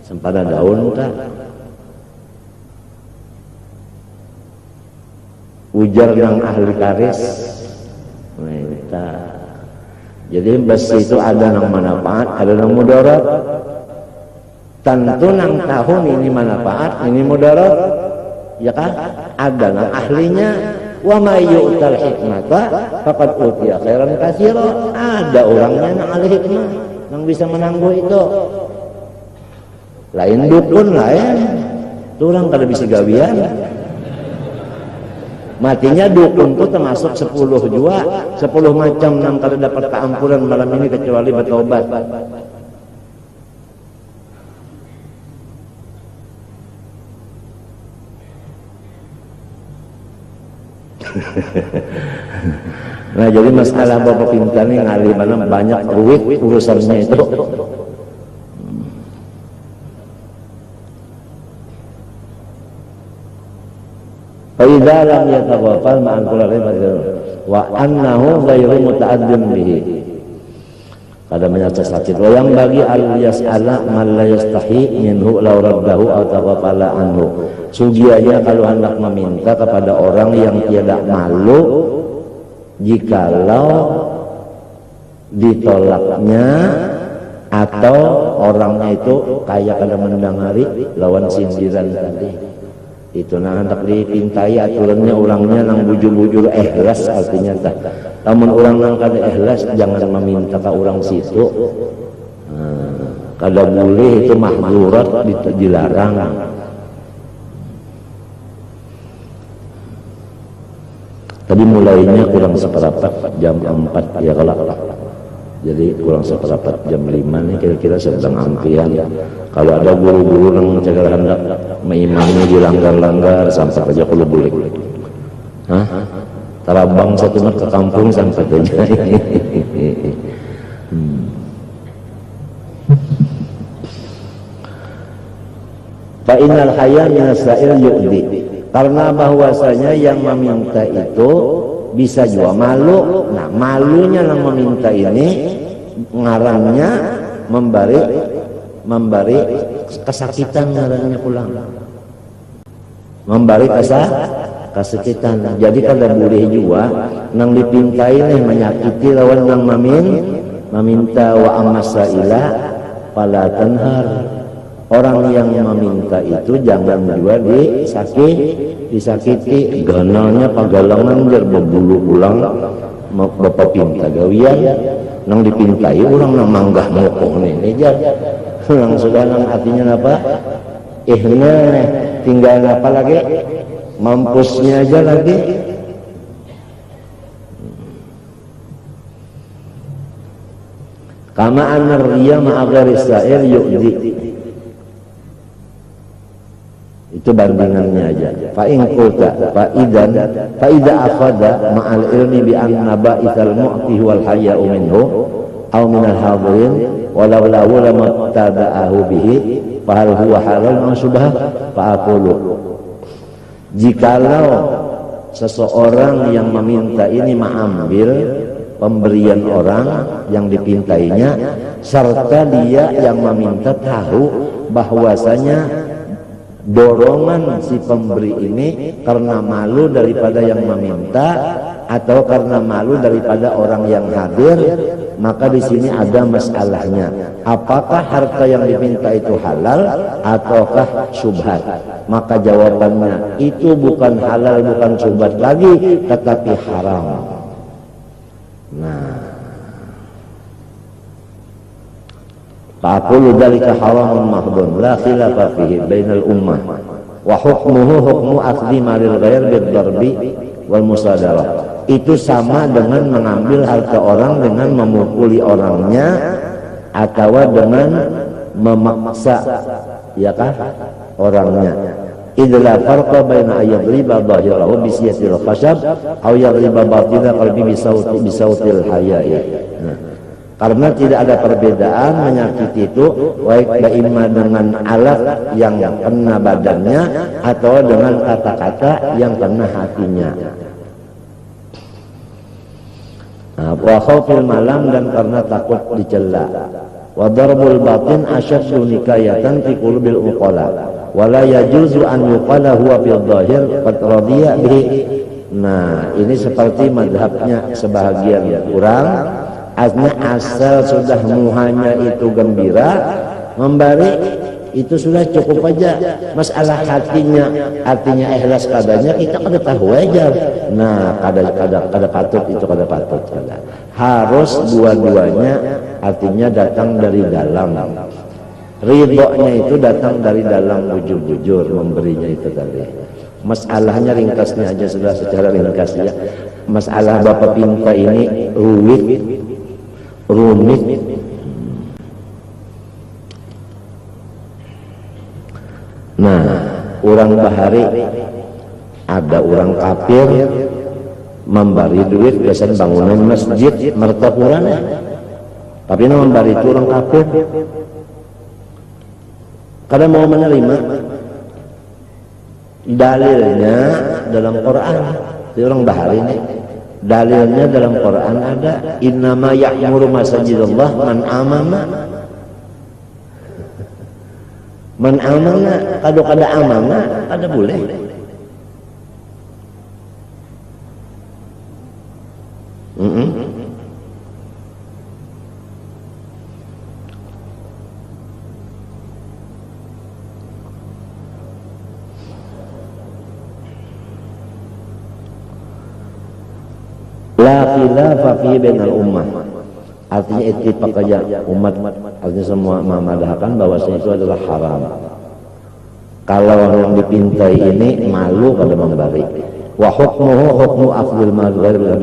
sampana daun tak ujar nang ahli karis minta. Jadi besi itu ada nang manfaat, ada nang mudarat. Tentu nang tahun ini manfaat, ini mudarat, ya kan? Ada nang ahlinya. Wa may yu'tal hikmata faqad utiya khairan katsira. Ada orangnya yang ahli hikmah yang bisa menangguh itu. Lain dukun lain. Itu orang kada bisa gawian. Matinya dukun itu termasuk 10 jua, 10 macam yang kada dapat keampunan malam ini kecuali bertobat. Nah, jadi masalah bapak pintar ini ngalih mana banyak ruwet urusannya itu. Faidza lam yatawaffal ma'al kulli wa annahu ghairu muta'addim bihi. Kada menyata sakit. Wa yang bagi al yas'ala man la yastahi minhu law raddahu aw tawaffala anhu. Sugianya kalau hendak meminta kepada orang yang tidak malu jikalau ditolaknya atau orangnya itu kayak kada mendengari lawan sindiran tadi. Itu nah hendak dipintai aturannya orangnya nang bujur-bujur ikhlas artinya tak. Namun orang nang kada ikhlas jangan meminta ke orang situ. Kada boleh, itu mahzurat, dilarang. Tadi mulainya kurang seperempat jam 4 ya kalau. Jadi kurang seperempat jam 5 nih kira-kira sedang ampian. Kalau ada guru-guru yang cakap hendak mengimami dilanggar-langgar sampai aja kalau boleh. Hah? Terabang satu mat ke kampung sampai aja. Fa innal hayya min as-sa'il yu'di. Karena bahwasanya yang meminta itu bisa juga malu. Nah, malunya yang meminta ini ngarannya memberi kesakitan, ngarannya pulang. Memberi kesakitan. Jadi kada boleh juga nang dipintai nih menyakiti lawan nang meminta wa amasaila fala tanhar. Orang yang meminta itu jangan juga disakiti. Ganalnya pagalangan jar bebulu pulang bapak pinta gawian nang dipintai orang nang manggah mokong nih jar nang sudah nang artinya apa tinggal apa lagi mampusnya aja lagi. Kama an-riya ma'a ghairi sa'ir yu'di. Itu bandingannya aja. Fa in qulta fa idza akhadha ma'al ilmi bi anna ba'ithal mu'ti wal hayya'u minhu aw min al hadirin walau la ulama tada'ahu bihi fa hal huwa halal aw subah fa aqulu. Jikalau seseorang yang meminta ini mengambil pemberian orang yang dipintainya serta dia yang meminta tahu bahwasanya dorongan si pemberi ini karena malu daripada yang meminta atau karena malu daripada orang yang hadir, maka di sini ada masalahnya. Apakah harta yang diminta itu halal ataukah syubhat? Maka jawabannya itu bukan halal, bukan syubhat lagi, tetapi haram. Nah, fa'aqulu dzalika haramun mahdhun la khilafa fihi bainal ummah wa hukmuhu hukmu akhdhi malil ghair bid-darbi wal musadarah. Itu sama dengan mengambil harta orang dengan memukuli orangnya atau dengan memaksa, ya kan, orangnya. Idza farqa baina ayyadriba dhahirahu bi siyatil khashab aw yadriba batina qalbi bi sautil haya'i. Nah, karena tidak ada perbedaan menyakiti itu baik imma dengan alat yang kena badannya atau dengan kata-kata yang kena hatinya. Wa khaufil malam, dan karena takut dicela. Wa darbul batin asyaddu nikayatan fi qulubil uqala wa la yajuzu an yuqala huwa fil dhahir qad radiya bihi. Nah, ini seperti mazhabnya sebahagian orang, asal sudah muhanya itu gembira memberi, itu sudah cukup aja. Masalah hatinya, artinya ikhlas kadanya kita kada tahu aja. Nah, kada patut itu, kada patut. Harus dua-duanya, artinya datang dari dalam. Ridhonya itu datang dari dalam, bujur-bujur memberinya itu tadi. Masalahnya ringkasnya aja sudah secara ringkas ya. Masalah bapak pinta ini rumit. Nah, orang bahari ada orang kafir memberi duit biasanya bangunan masjid mertapuran, tapi memberi itu orang kafir karena mau menerima. Dalilnya dalam Quran, di orang bahari ini dalilnya dalam Quran ada, innama ya'muru masajidallah man amana. Man amana, kalau kada amana, kada boleh. La khilafa fi bainal ummah. Artinya ittifaq aja umat, artinya semua memadahkan bahwasanya itu adalah haram. Kalau yang dipintai ini malu pada memberi. Wa hukmuhu hukmu akhdhil mal ghair bil